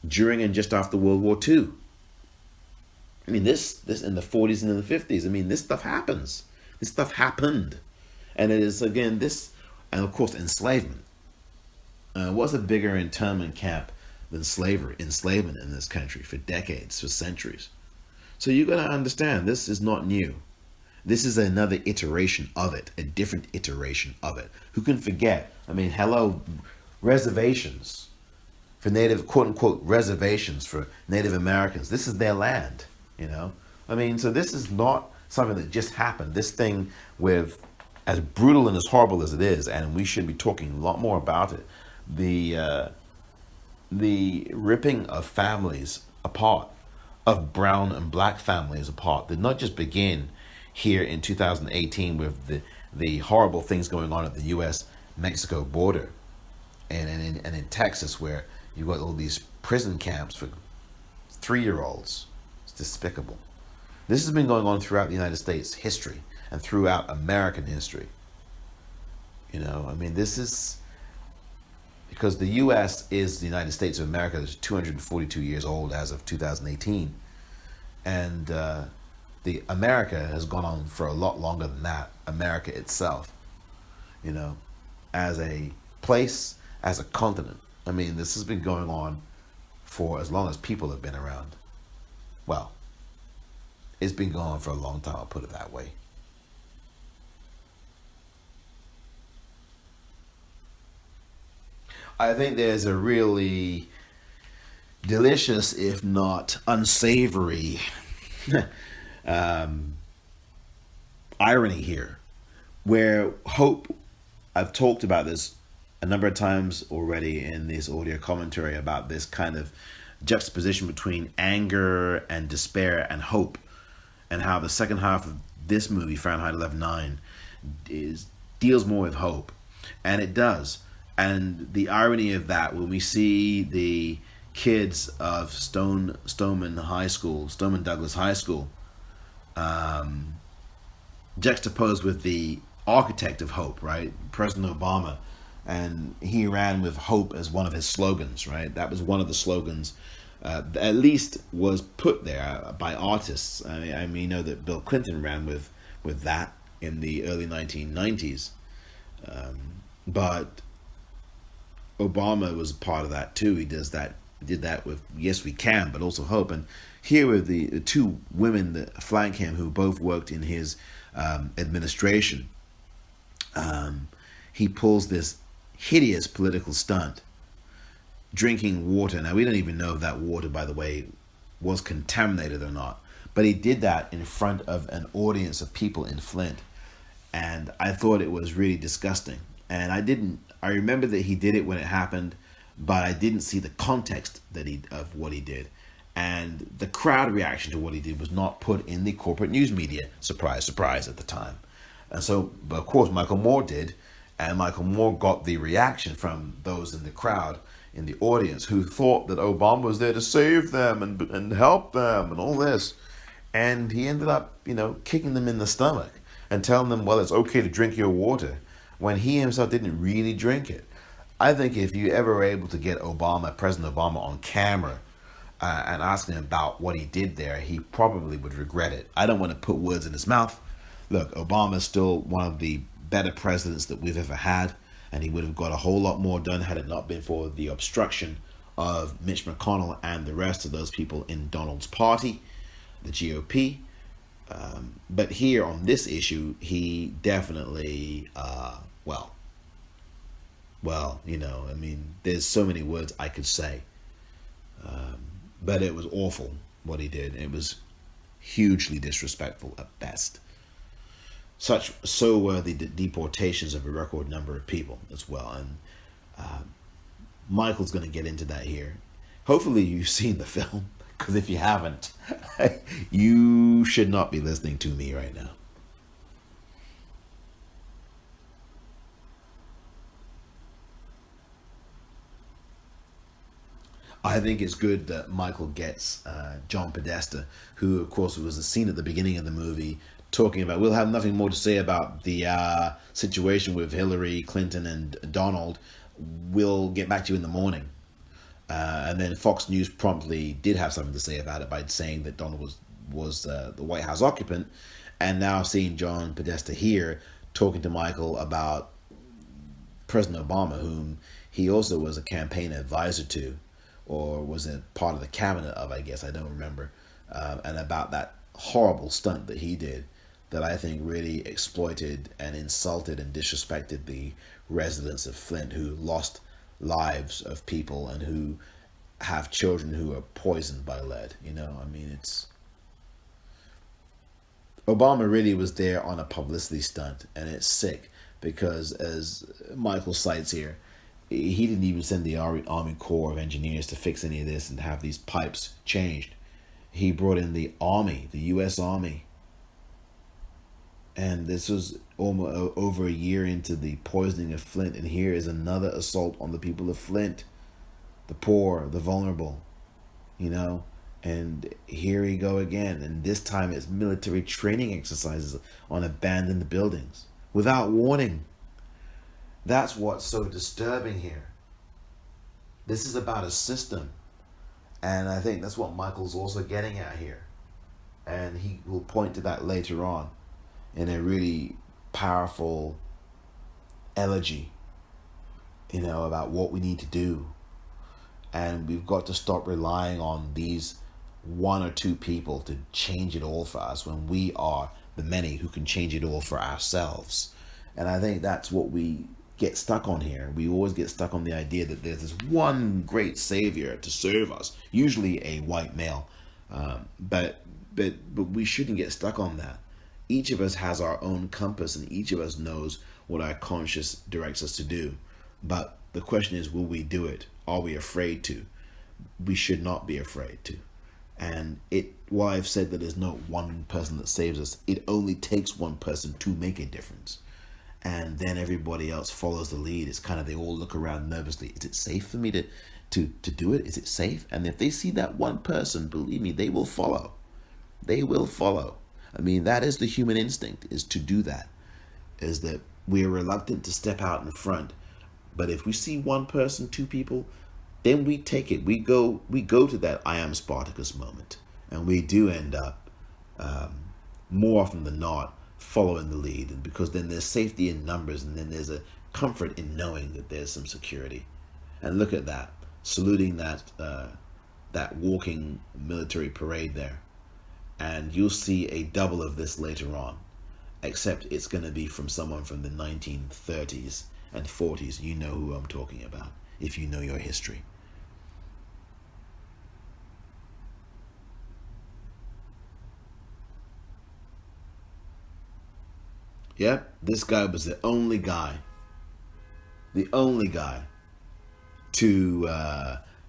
A: during and just after World War II. I mean, this in the 40s and in the 50s. I mean, this stuff happens. This stuff happened, and it is again this, and of course enslavement. What's a bigger internment camp than enslavement in this country for decades, for centuries? So you got to understand, this is not new. This is another iteration of it, a different iteration of it. Who can forget? I mean, hello, reservations for Native, quote unquote, reservations for Native Americans. This is their land, you know? I mean, so this is not something that just happened. This thing, with as brutal and as horrible as it is, and we should be talking a lot more about it, the ripping of families apart, of brown and black families apart, did not just begin here in 2018 with the horrible things going on at the U.S.-Mexico border, and in Texas, where you've got all these prison camps for 3-year-olds. It's despicable. This has been going on throughout the United States history and throughout American history. You know, I mean, this is because the U.S. is the United States of America. That's 242 years old as of 2018, and the America has gone on for a lot longer than that. America itself, you know, as a place, as a continent. I mean, this has been going on for as long as people have been around. Well, it's been going on for a long time, I'll put it that way. I think there's a really delicious, if not unsavory, irony here, where hope, I've talked about this a number of times already in this audio commentary about this kind of juxtaposition between anger and despair and hope, and how the second half of this movie, Fahrenheit 11/9, deals more with hope, and it does. And the irony of that, when we see the kids of Stoneman Douglas High School, juxtaposed with the architect of hope, right, President Obama, and he ran with hope as one of his slogans, right? That was one of the slogans, at least was put there by artists. I mean, you know that Bill Clinton ran with that in the early 1990s, but Obama was part of that too. He did that with Yes We Can, but also Hope. And here were the two women that flank him, who both worked in his administration. He pulls this hideous political stunt, drinking water. Now, we don't even know if that water, by the way, was contaminated or not, but he did that in front of an audience of people in Flint, and I thought it was really disgusting. And I remember that he did it when it happened, but I didn't see the context of what he did. And the crowd reaction to what he did was not put in the corporate news media. Surprise, surprise at the time. And so, but of course, Michael Moore did. And Michael Moore got the reaction from those in the crowd, in the audience, who thought that Obama was there to save them and help them and all this. And he ended up, kicking them in the stomach and telling them, well, it's okay to drink your water, when he himself didn't really drink it. I think if you ever were able to get President Obama on camera, and asking him about what he did there, he probably would regret it. I don't want to put words in his mouth. Look, Obama is still one of the better presidents that we've ever had, and he would have got a whole lot more done had it not been for the obstruction of Mitch McConnell and the rest of those people in Donald's party, the GOP. But here on this issue, he definitely, there's so many words I could say. But it was awful what he did. It was hugely disrespectful at best. So were the deportations of a record number of people as well. And Michael's going to get into that here. Hopefully you've seen the film, because if you haven't, you should not be listening to me right now. I think it's good that Michael gets John Podesta, who, of course, was the scene at the beginning of the movie, talking about, we'll have nothing more to say about the situation with Hillary Clinton and Donald. We'll get back to you in the morning. And then Fox News promptly did have something to say about it by saying that Donald was the White House occupant. And now seeing John Podesta here talking to Michael about President Obama, whom he also was a campaign advisor to, or was a part of the cabinet of, I guess, I don't remember, and about that horrible stunt that he did, that I think really exploited and insulted and disrespected the residents of Flint, who lost lives of people and who have children who are poisoned by lead. It's... Obama really was there on a publicity stunt, and it's sick because, as Michael cites here, he didn't even send the Army Corps of Engineers to fix any of this and have these pipes changed. He brought in the Army, the U.S. Army. And this was almost over a year into the poisoning of Flint. And here is another assault on the people of Flint. The poor, the vulnerable, And here we go again. And this time it's military training exercises on abandoned buildings without warning. That's what's so disturbing here. This is about a system. And I think that's what Michael's also getting at here. And he will point to that later on in a really powerful elegy, about what we need to do. And we've got to stop relying on these one or two people to change it all for us, when we are the many who can change it all for ourselves. And I think that's what we get stuck on here. We always get stuck on the idea that there's this one great savior to serve us, usually a white male. But we shouldn't get stuck on that. Each of us has our own compass, and each of us knows what our conscience directs us to do. But the question is, will we do it? Are we afraid to? We should not be afraid to. And while I've said that there's no one person that saves us, it only takes one person to make a difference. And then everybody else follows the lead. It's kind of, they all look around nervously. Is it safe for me to do it? Is it safe? And if they see that one person, believe me, they will follow. They will follow. That is the human instinct, is to do that. Is that we are reluctant to step out in front. But if we see one person, two people, then we take it. We go to that I am Spartacus moment. And we do end up, more often than not, following the lead. And because then there's safety in numbers, and then there's a comfort in knowing that there's some security. And look at that, saluting that walking military parade there. And you'll see a double of this later on, except it's going to be from someone from the 1930s and 40s. You know who I'm talking about, if you know your history. Yep, this guy was the only guy to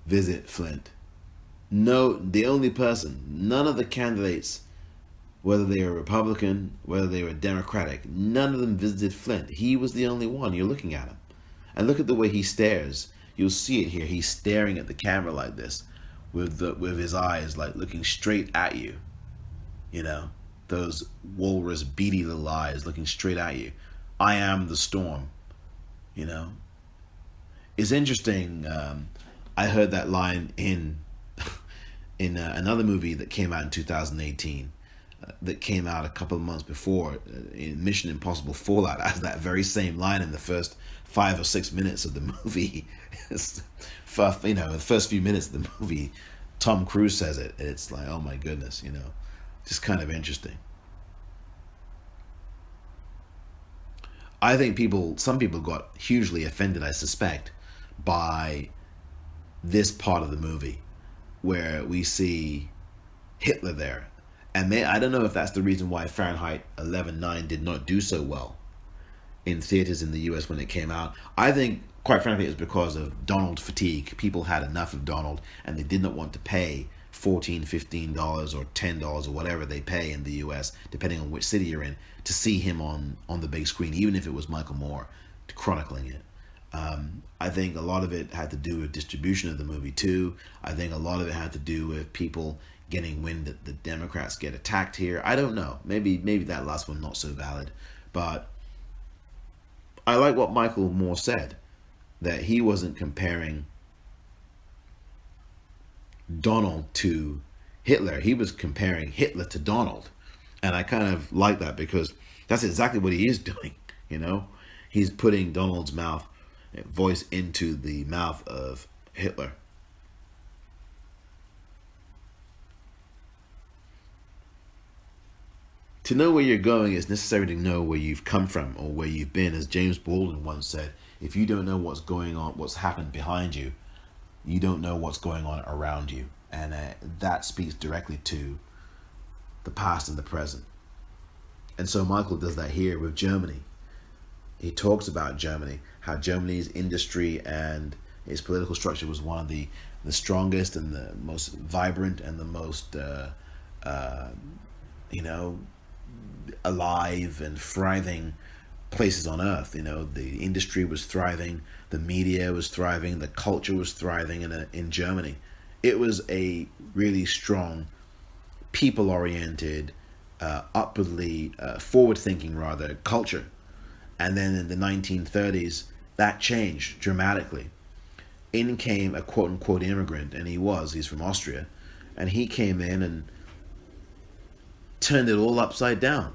A: visit Flint. No, the only person, none of the candidates, whether they were Republican, whether they were Democratic, none of them visited Flint. He was the only one. You're looking at him. And look at the way he stares. You'll see it here. He's staring at the camera like this, with his eyes like looking straight at you. You know, those walrus beady little eyes looking straight at you. I am the storm. You know, it's interesting. I heard that line in another movie that came out in 2018. That came out a couple of months before in Mission Impossible Fallout, as that very same line in the first 5 or 6 minutes of the movie. You know, the first few minutes of the movie, Tom Cruise says it. It's like, oh my goodness, you know, just kind of interesting. I think some people got hugely offended, I suspect, by this part of the movie where we see Hitler there. And I don't know if that's the reason why Fahrenheit 11/9 did not do so well in theaters in the US when it came out. I think, quite frankly, it was because of Donald fatigue. People had enough of Donald and they did not want to pay $14, $15 or $10 or whatever they pay in the US, depending on which city you're in, to see him on the big screen, even if it was Michael Moore chronicling it. I think a lot of it had to do with distribution of the movie too. I think a lot of it had to do with people getting wind that the Democrats get attacked here. I don't know. Maybe that last one not so valid. But I like what Michael Moore said, that he wasn't comparing Donald to Hitler. He was comparing Hitler to Donald. And I kind of like that because that's exactly what he is doing, you know? He's putting Donald's voice into the mouth of Hitler. To know where you're going, it's necessary to know where you've come from or where you've been. As James Baldwin once said, if you don't know what's going on, what's happened behind you, you don't know what's going on around you. And that speaks directly to the past and the present. And so Michael does that here with Germany. He talks about Germany, how Germany's industry and its political structure was one of the strongest and the most vibrant and the most, you know, alive and thriving places on earth. You know, the industry was thriving, the media was thriving, the culture was thriving in Germany. It was a really strong, people-oriented, upwardly forward-thinking rather culture. And then in the 1930s, that changed dramatically. In came a quote-unquote immigrant, and he's from Austria, and he came in and turned it all upside down.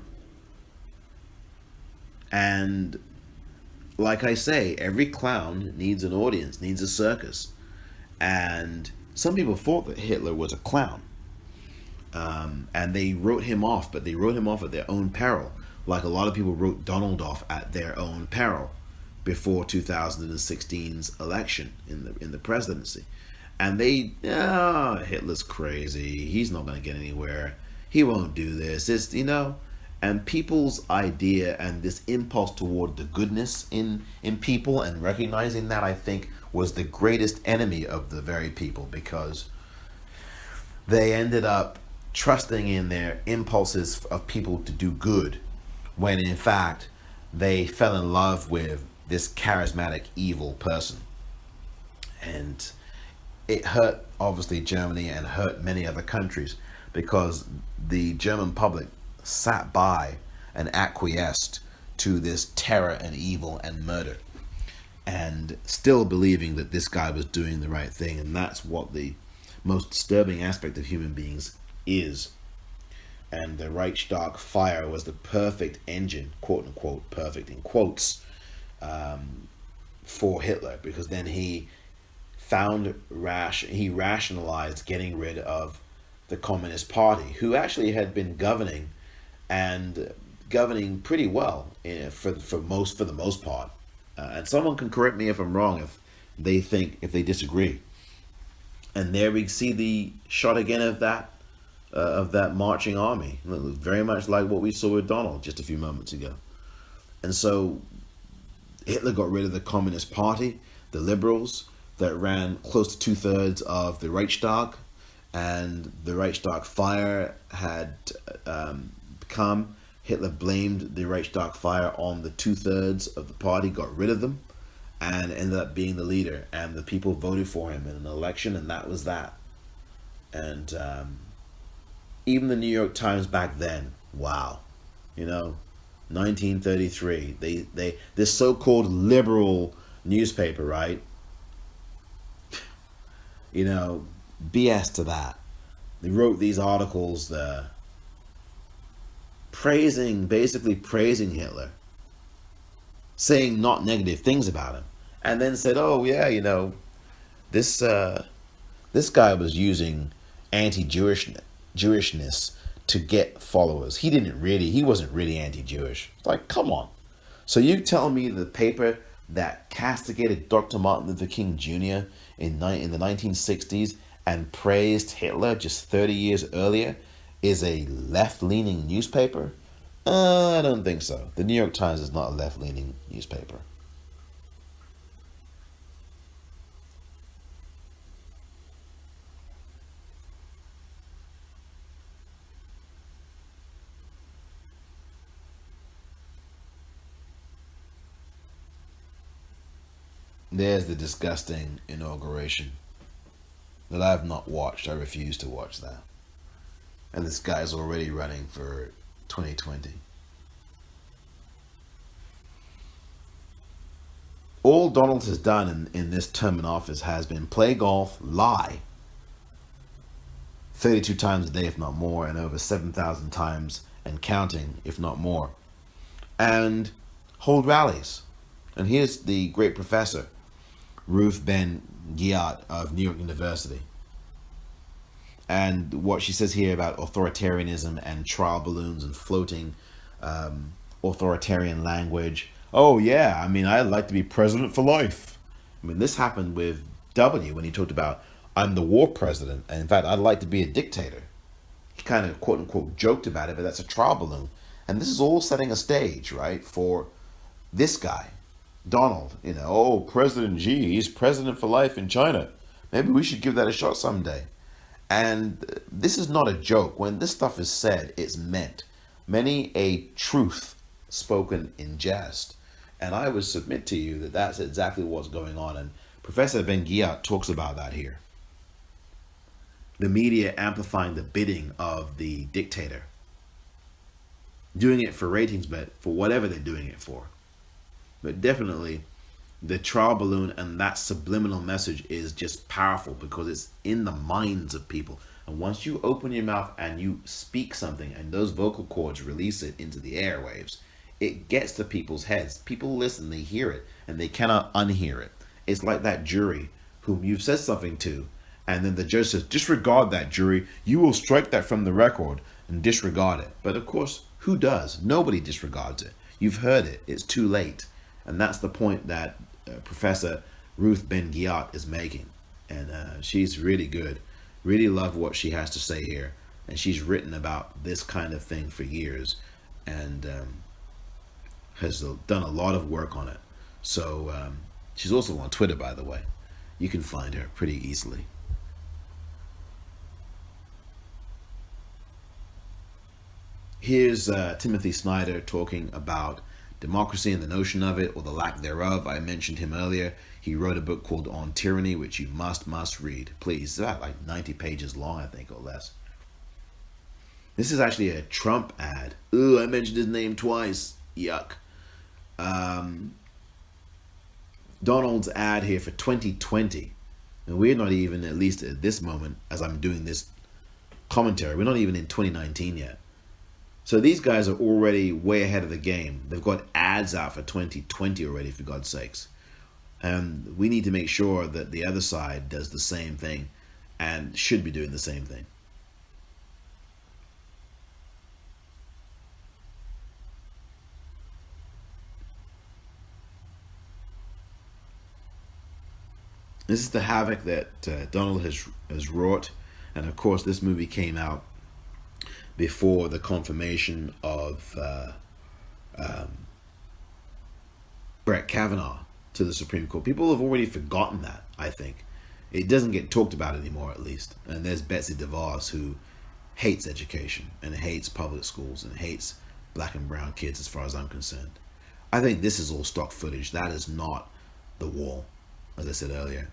A: And like I say, every clown needs an audience, needs a circus. And some people thought that Hitler was a clown. And they wrote him off, but they wrote him off at their own peril. Like a lot of people wrote Donald off at their own peril before 2016's election in the presidency. And Hitler's crazy. He's not going to get anywhere. He won't do this. It's, you know, and people's idea and this impulse toward the goodness in people and recognizing that, I think, was the greatest enemy of the very people, because they ended up trusting in their impulses of people to do good, when in fact they fell in love with this charismatic evil person. And it hurt obviously Germany and hurt many other countries, because the German public sat by and acquiesced to this terror and evil and murder, and still believing that this guy was doing the right thing. And that's what the most disturbing aspect of human beings is. And the Reichstag fire was the perfect engine, quote unquote, perfect in quotes, for Hitler, because then he rationalized getting rid of the Communist Party, who actually had been governing pretty well for the most part. And someone can correct me if I'm wrong, if they disagree. And there we see the shot again of that marching army, very much like what we saw with Donald just a few moments ago. And so Hitler got rid of the Communist Party, the liberals that ran close to 2/3 of the Reichstag, and the Reichstag fire had come. Hitler blamed the Reichstag fire on the 2/3 of the party, got rid of them, and ended up being the leader. And the people voted for him in an election, and that was that. And even the New York Times back then, wow, 1933, they this so-called liberal newspaper, right? BS to that. They wrote these articles basically praising Hitler, saying not negative things about him, and then said, "Oh yeah, this this guy was using Jewishness to get followers. He wasn't really anti-Jewish." It's like, come on. So you tell me the paper that castigated Dr. Martin Luther King Jr. in the 1960s and praised Hitler just 30 years earlier is a left-leaning newspaper? I don't think so. The New York Times is not a left-leaning newspaper. There's the disgusting inauguration that I have not watched. I refuse to watch that. And this guy's already running for 2020. All Donald has done in this term in office has been play golf, lie 32 times a day, if not more, and over 7,000 times and counting, if not more, and hold rallies. And here's the great professor, Ruth Ben-Ghiat of New York University. And what she says here about authoritarianism and trial balloons and floating authoritarian language. Oh yeah, I'd like to be president for life. This happened with W when he talked about, I'm the war president, and in fact, I'd like to be a dictator. He kind of quote unquote joked about it, but that's a trial balloon. And this is all setting a stage, right, for this guy, Donald. President Xi, he's president for life in China. Maybe we should give that a shot someday. And this is not a joke. When this stuff is said, it's meant. Many a truth spoken in jest. And I would submit to you that that's exactly what's going on. And Professor Ben-Ghiat talks about that here. The media amplifying the bidding of the dictator. Doing it for ratings, but for whatever they're doing it for. But definitely, the trial balloon and that subliminal message is just powerful because it's in the minds of people. And once you open your mouth and you speak something and those vocal cords release it into the airwaves, it gets to people's heads. People listen, they hear it, and they cannot unhear it. It's like that jury whom you've said something to, and then the judge says, disregard that, jury. You will strike that from the record and disregard it. But of course, who does? Nobody disregards it. You've heard it. It's too late. And that's the point that Professor Ruth Ben-Ghiat is making. And she's really good. Really love what she has to say here. And she's written about this kind of thing for years. And has done a lot of work on it. So she's also on Twitter, by the way. You can find her pretty easily. Here's Timothy Snyder talking about democracy and the notion of it, or the lack thereof. I mentioned him earlier. He wrote a book called On Tyranny, which you must read. Please, it's about like 90 pages long, I think, or less. This is actually a Trump ad. Ooh, I mentioned his name twice. Yuck. Donald's ad here for 2020. And we're not even, at least at this moment, as I'm doing this commentary, we're not even in 2019 yet. So these guys are already way ahead of the game. They've got ads out for 2020 already, for God's sakes. And we need to make sure that the other side does the same thing and should be doing the same thing. This is the havoc that Donald has wrought. And of course, this movie came out before the confirmation of Brett Kavanaugh to the Supreme Court. People have already forgotten that, I think. It doesn't get talked about anymore, at least. And there's Betsy DeVos, who hates education and hates public schools and hates black and brown kids, as far as I'm concerned. I think this is all stock footage. That is not the wall, as I said earlier.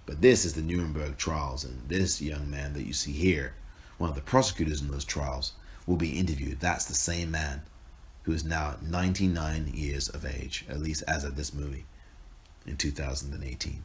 A: But this is the Nuremberg trials, and this young man that you see here, one of the prosecutors in those trials, will be interviewed. That's the same man who is now 99 years of age, at least as of this movie, in 2018.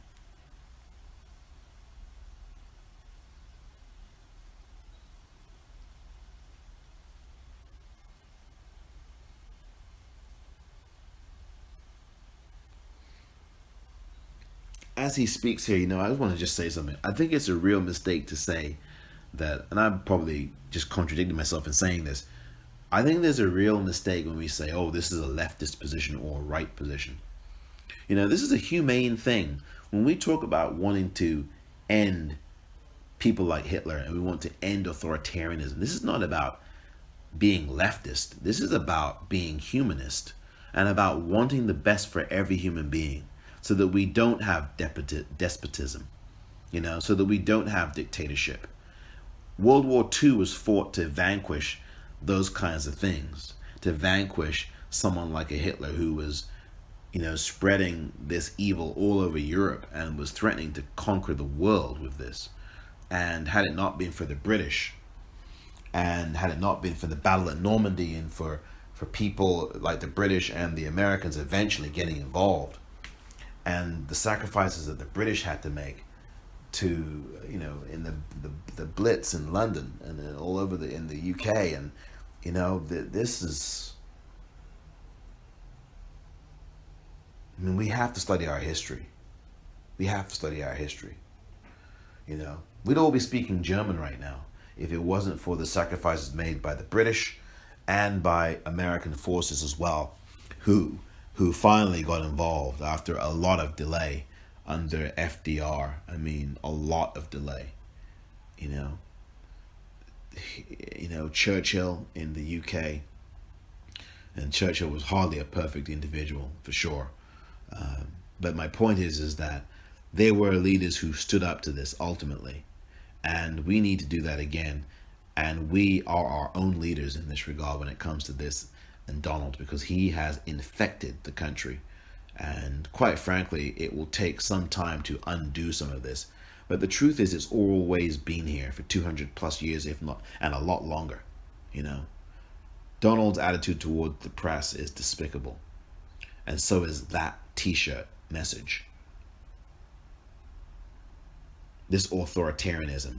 A: As he speaks here, I just want to just say something. I think it's a real mistake to say that, and I'm probably just contradicting myself in saying this. I think there's a real mistake when we say, oh, this is a leftist position or a right position. This is a humane thing. When we talk about wanting to end people like Hitler and we want to end authoritarianism, this is not about being leftist. This is about being humanist and about wanting the best for every human being so that we don't have despotism, so that we don't have dictatorship. World War II was fought to vanquish those kinds of things, to vanquish someone like a Hitler who was, spreading this evil all over Europe and was threatening to conquer the world with this. And had it not been for the British, and had it not been for the Battle at Normandy, and for people like the British and the Americans eventually getting involved, and the sacrifices that the British had to make to, in the Blitz in London and all over in the UK, and this is, we have to study our history. We have to study our history. We'd all be speaking German right now if it wasn't for the sacrifices made by the British and by American forces as well, who finally got involved after a lot of delay under FDR. A lot of delay. Churchill in the UK, and Churchill was hardly a perfect individual, for sure. But my point is that they were leaders who stood up to this ultimately, and we need to do that again. And we are our own leaders in this regard when it comes to this and Donald, because he has infected the country. And quite frankly, it will take some time to undo some of this. But the truth is, it's always been here for 200 plus years, if not, and a lot longer. Donald's attitude toward the press is despicable. And so is that t-shirt message. This authoritarianism.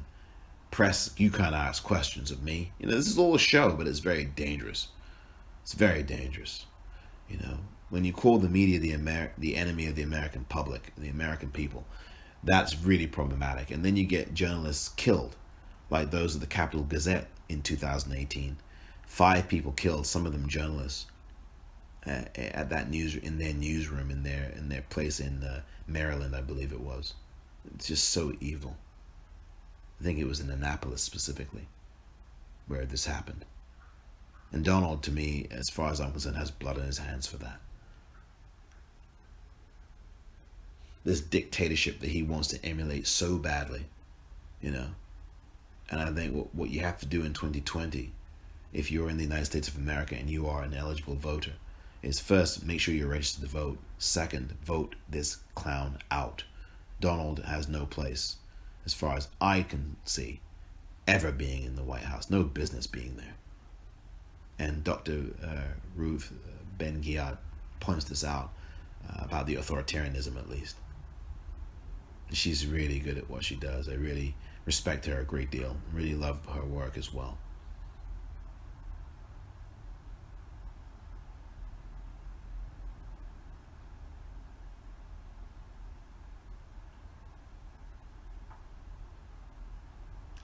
A: Press, you kind of ask questions of me. This is all a show, but it's very dangerous. It's very dangerous. When you call the media the enemy of the American public, the American people, that's really problematic. And then you get journalists killed, like those of the Capital Gazette in 2018. 5 people killed, some of them journalists, at that in their newsroom, in their place in Maryland, I believe it was. It's just so evil. I think it was in Annapolis specifically where this happened. And Donald, to me, as far as I'm concerned, has blood on his hands for that. This dictatorship that he wants to emulate so badly, And I think what you have to do in 2020, if you're in the United States of America and you are an eligible voter, is first, make sure you're registered to vote. Second, vote this clown out. Donald has no place, as far as I can see, ever being in the White House. No business being there. And Dr. Ruth Ben-Ghiat points this out, about the authoritarianism at least. She's really good at what she does. I really respect her a great deal. Really love her work as well.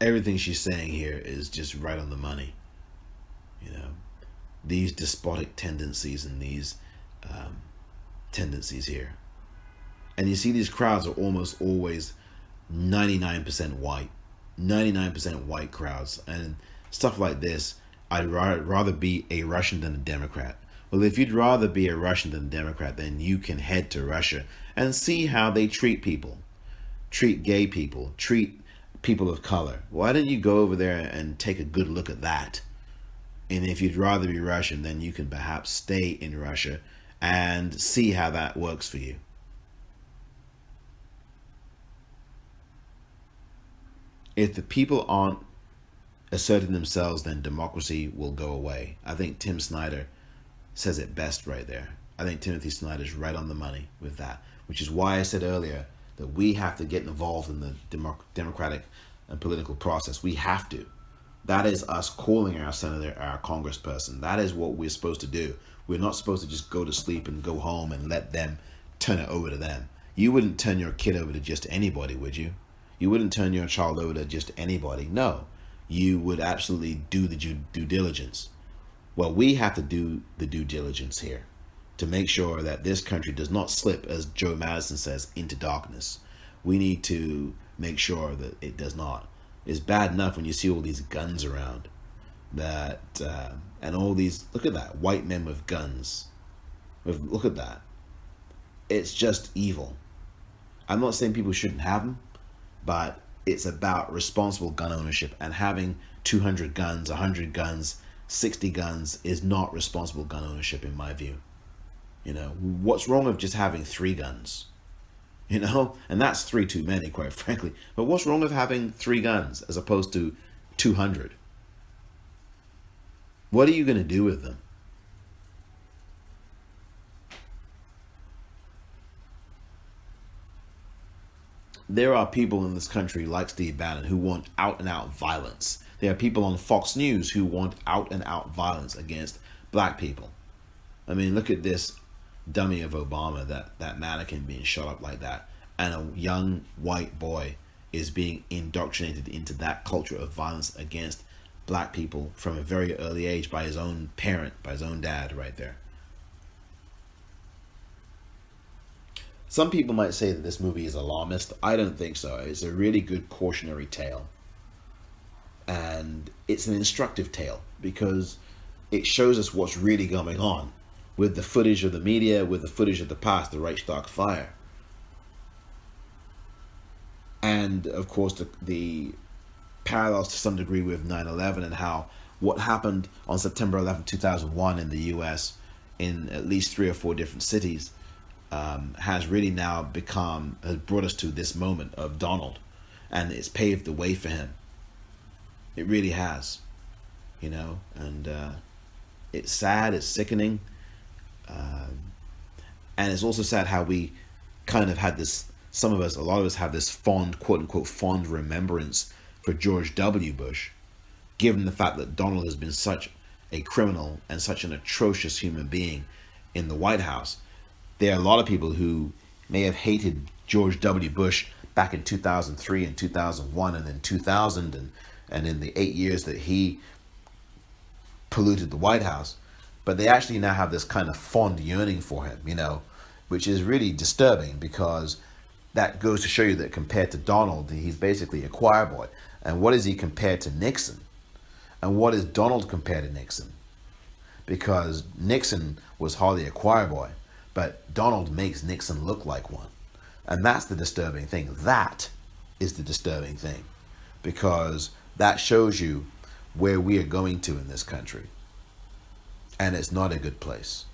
A: Everything she's saying here is just right on the money. These despotic tendencies and these tendencies here. And you see these crowds are almost always 99% white. 99% white crowds. And stuff like this, I'd rather be a Russian than a Democrat. Well, if you'd rather be a Russian than a Democrat, then you can head to Russia and see how they treat people. treat gay people, treat people of color. Why don't you go over there and take a good look at that? And if you'd rather be Russian, then you can perhaps stay in Russia and see how that works for you. If the people aren't asserting themselves, then democracy will go away. I think Tim Snyder says it best right there. I think Timothy Snyder's right on the money with that, which is why I said earlier that we have to get involved in the democratic and political process. We have to. That is us calling our senator, our congressperson. That is what we're supposed to do. We're not supposed to just go to sleep and go home and let them turn it over to them. You wouldn't turn your kid over to just anybody, would you? You wouldn't turn your child over to just anybody. No, you would absolutely do the due diligence. Well, we have to do the due diligence here to make sure that this country does not slip, as Joe Madison says, into darkness. We need to make sure that it does not. It's bad enough when you see all these guns around, that and all these, look at that, white men with guns. Look at that. It's just evil. I'm not saying people shouldn't have them, but it's about responsible gun ownership, and having 200 guns, 100 guns, 60 guns is not responsible gun ownership in my view. You know, what's wrong with just having 3 guns? You know, and that's 3 too many, quite frankly. But what's wrong with having 3 guns as opposed to 200? What are you going to do with them? There are people in this country like Steve Bannon who want out and out violence. There are people on Fox News who want out and out violence against black people. I mean, look at this dummy of Obama, that mannequin being shot up like that, and a young white boy is being indoctrinated into that culture of violence against black people from a very early age by his own parent, by his own dad right there. Some people might say that this movie is alarmist. I don't think so. It's a really good cautionary tale. And it's an instructive tale because it shows us what's really going on with the footage of the media, with the footage of the past, the Reichstag fire. And of course the parallels to some degree with 9/11 and how what happened on September 11, 2001 in the US in at least 3 or 4 different cities has really now has brought us to this moment of Donald, and it's paved the way for him. It really has, you know, and it's sad, it's sickening, and it's also sad how we kind of had this, a lot of us have this fond, quote unquote, fond remembrance for George W. Bush, given the fact that Donald has been such a criminal and such an atrocious human being in the White House. There are a lot of people who may have hated George W. Bush back in 2003 and 2001 and in 2000 and in the 8 years that he polluted the White House, but they actually now have this kind of fond yearning for him, you know, which is really disturbing because that goes to show you that compared to Donald, he's basically a choir boy. And what is he compared to Nixon? And what is Donald compared to Nixon? Because Nixon was hardly a choir boy, but Donald makes Nixon look like one. And that's the disturbing thing. That is the disturbing thing. Because that shows you where we are going to in this country. And it's not a good place.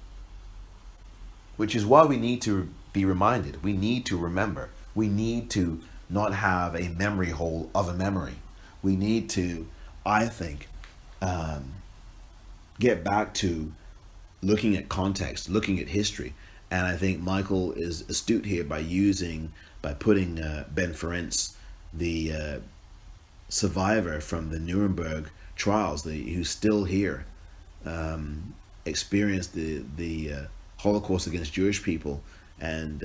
A: Which is why we need to be reminded. We need to remember. We need to not have a memory hole of a memory. We need to, I think, get back to looking at context, looking at history. And I think Michael is astute here by putting Ben Ferencz, the survivor from the Nuremberg trials, who's still here, experienced the Holocaust against Jewish people, and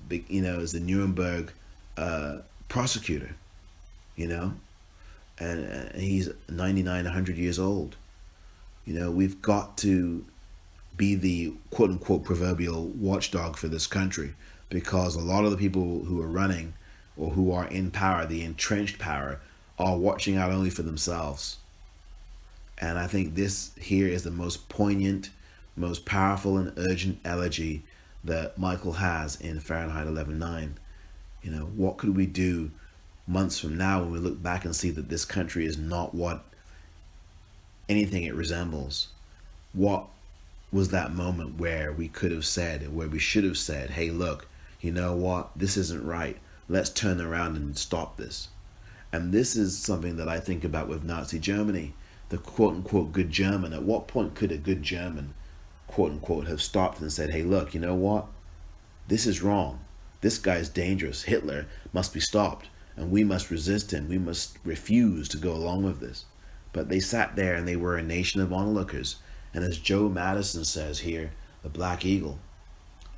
A: is the Nuremberg prosecutor, and he's 99, 100 years old. We've got to be the quote unquote proverbial watchdog for this country, because a lot of the people who are running or who are in power, the entrenched power, are watching out only for themselves. And I think this here is the most poignant, most powerful and urgent elegy that Michael has in Fahrenheit 11/9. What could we do months from now when we look back and see that this country is not what anything it resembles? What was that moment where we could have said, where we should have said, hey, look, you know what? This isn't right. Let's turn around and stop this. And this is something that I think about with Nazi Germany, the quote unquote good German. At what point could a good German, quote unquote, have stopped and said, hey, look, you know what? This is wrong. This guy's dangerous. Hitler must be stopped, and we must resist him. We must refuse to go along with this. But they sat there and they were a nation of onlookers. And as Joe Madison says here, the Black Eagle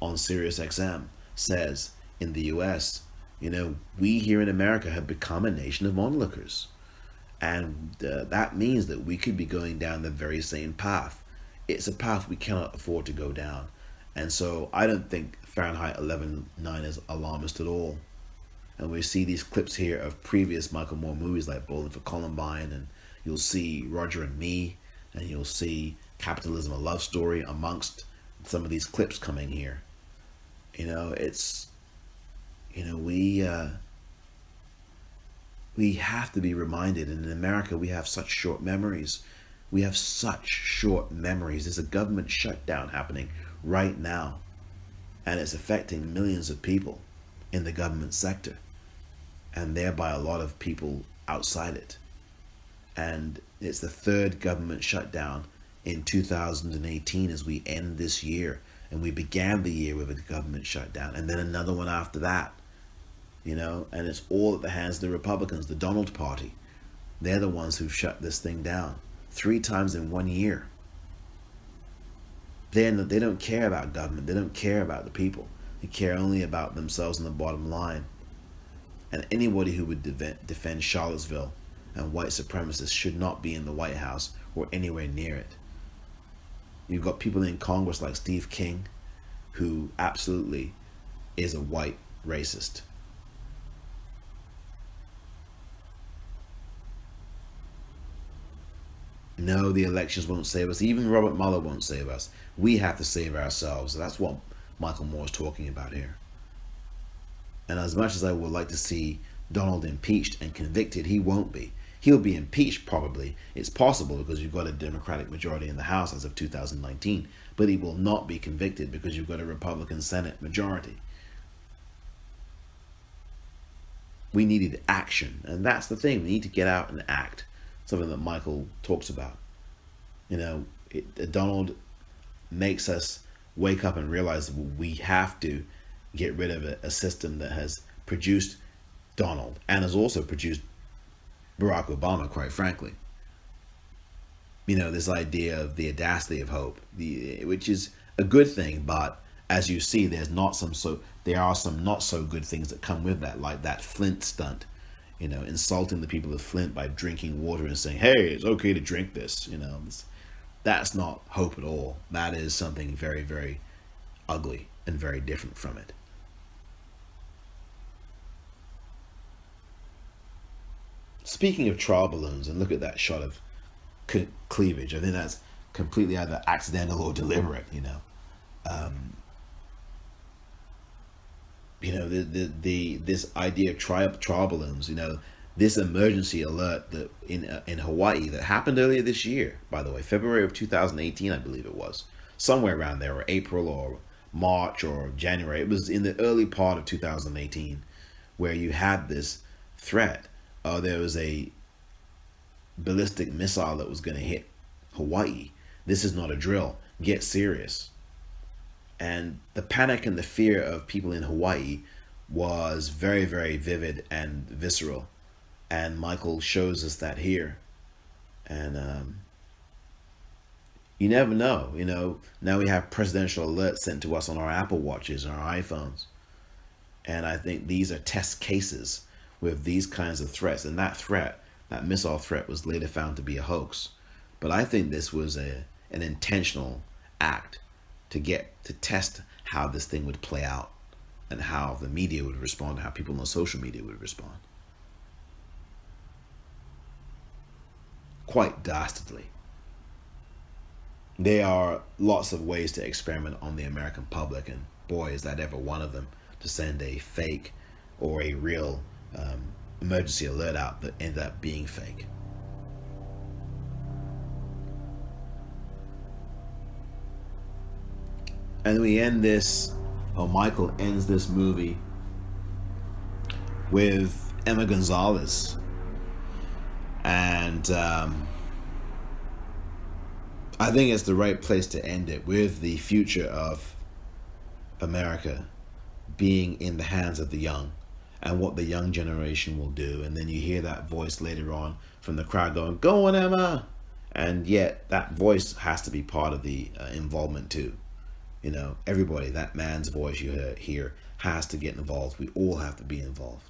A: on Sirius XM says in the US, we here in America have become a nation of onlookers. And that means that we could be going down the very same path. It's a path we cannot afford to go down. And so I don't think Fahrenheit 11/9 is alarmist at all. And we see these clips here of previous Michael Moore movies like Bowling for Columbine, and you'll see Roger and Me, and you'll see Capitalism, a Love Story amongst some of these clips coming here. We have to be reminded, and in America we have such short memories. We have such short memories. There's a government shutdown happening right now, and it's affecting millions of people in the government sector, and thereby a lot of people outside it. And it's the third government shutdown in 2018 as we end this year. And we began the year with a government shutdown, and then another one after that. And it's all at the hands of the Republicans, the Donald Party. They're the ones who shut this thing down 3 times in 1 year. They don't care about government. They don't care about the people. They care only about themselves and the bottom line. And anybody who would defend Charlottesville and white supremacists should not be in the White House or anywhere near it. You've got people in Congress like Steve King, who absolutely is a white racist. No, the elections won't save us. Even Robert Mueller won't save us. We have to save ourselves. That's what Michael Moore is talking about here. And as much as I would like to see Donald impeached and convicted, he won't be. He'll be impeached probably. It's possible because you've got a Democratic majority in the House as of 2019. But he will not be convicted because you've got a Republican Senate majority. We needed action. And that's the thing. We need to get out and act. Something that Michael talks about. Donald makes us wake up and realize that we have to get rid of a system that has produced Donald and has also produced Barack Obama, quite frankly. This idea of the audacity of hope, which is a good thing, but as you see, there are some not so good things that come with that, like that Flint stunt. Insulting the people of Flint by drinking water and saying, hey, it's okay to drink this. That's not hope at all. That is something very, very ugly and very different from it. Speaking of trial balloons, and look at that shot of cleavage. I think that's completely either accidental or deliberate, this idea of trial balloons, this emergency alert that in Hawaii that happened earlier this year, by the way, February of 2018, I believe it was, somewhere around there, or April or March or January. It was in the early part of 2018 where you had this threat. There was a ballistic missile that was going to hit Hawaii. This is not a drill. Get serious. And the panic and the fear of people in Hawaii was very, very vivid and visceral. And Michael shows us that here. And you never know. Now we have presidential alerts sent to us on our Apple Watches and our iPhones. And I think these are test cases with these kinds of threats. And that missile threat was later found to be a hoax. But I think this was an intentional act to test how this thing would play out and how the media would respond, how people on social media would respond. Quite dastardly. There are lots of ways to experiment on the American public, and boy, is that ever one of them, to send a fake or a real emergency alert out that ended up being fake. And we end this, or Michael ends this movie with Emma Gonzalez. And I think it's the right place to end it, with the future of America being in the hands of the young and what the young generation will do. And then you hear that voice later on from the crowd going, "Go on, Emma!" And yet that voice has to be part of the involvement too. You know, everybody, that man's voice you hear has to get involved. We all have to be involved.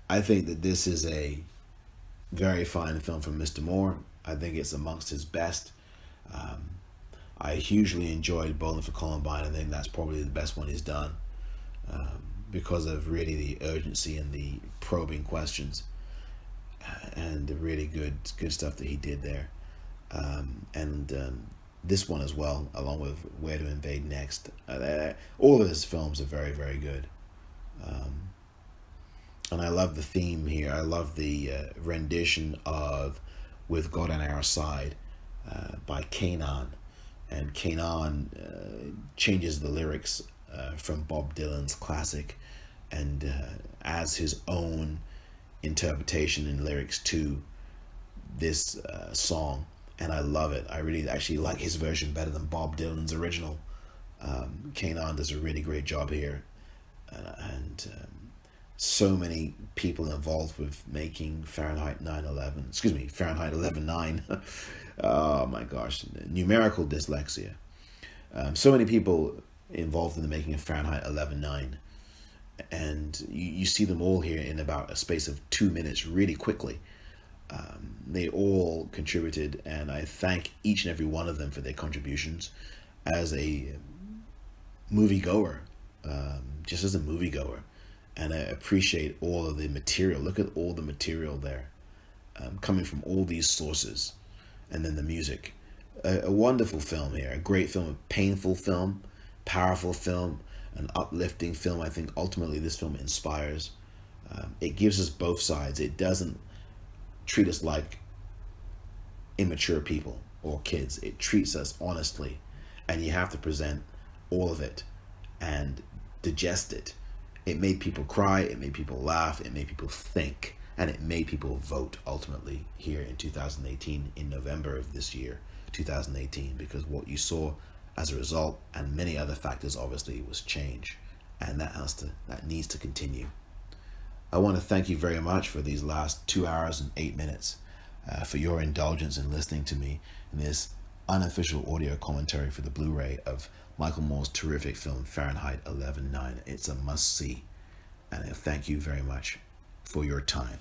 A: I think that this is a very fine film from Mr. Moore. I think it's amongst his best. Um, I hugely enjoyed Bowling for Columbine. I think that's probably the best one he's done, because of really the urgency and the probing questions, and the really good stuff that he did there. And this one as well, along with Where to Invade Next. All of his films are very, very good. And I love the theme here. I love the rendition of With God on Our Side by Kanan. And Kanan changes the lyrics from Bob Dylan's classic and adds his own interpretation and lyrics to this song. And I love it. I really actually like his version better than Bob Dylan's original. Kanan does a really great job here. And so many people involved with making Fahrenheit 9/11, excuse me, Fahrenheit 11/9. Oh my gosh, numerical dyslexia. So many people involved in the making of Fahrenheit 11/9, and you see them all here in about a space of 2 minutes, really quickly. They all contributed, and I thank each and every one of them for their contributions as a moviegoer, just as a moviegoer. And I appreciate all of the material. Look at all the material there, coming from all these sources. And then the music. A wonderful film here. A great film, a painful film, powerful film, an uplifting film. I think ultimately this film inspires. It gives us both sides. It doesn't treat us like immature people or kids. It treats us honestly. And you have to present all of it and digest it. It made people cry, it made people laugh, it made people think, and it made people vote ultimately here in 2018, in November of this year, 2018, because what you saw as a result, and many other factors obviously, was change, and that needs to continue. I want to thank you very much for these last 2 hours and 8 minutes, for your indulgence in listening to me in this unofficial audio commentary for the Blu-ray of Michael Moore's terrific film Fahrenheit 11/9. It's a must-see, and I thank you very much for your time.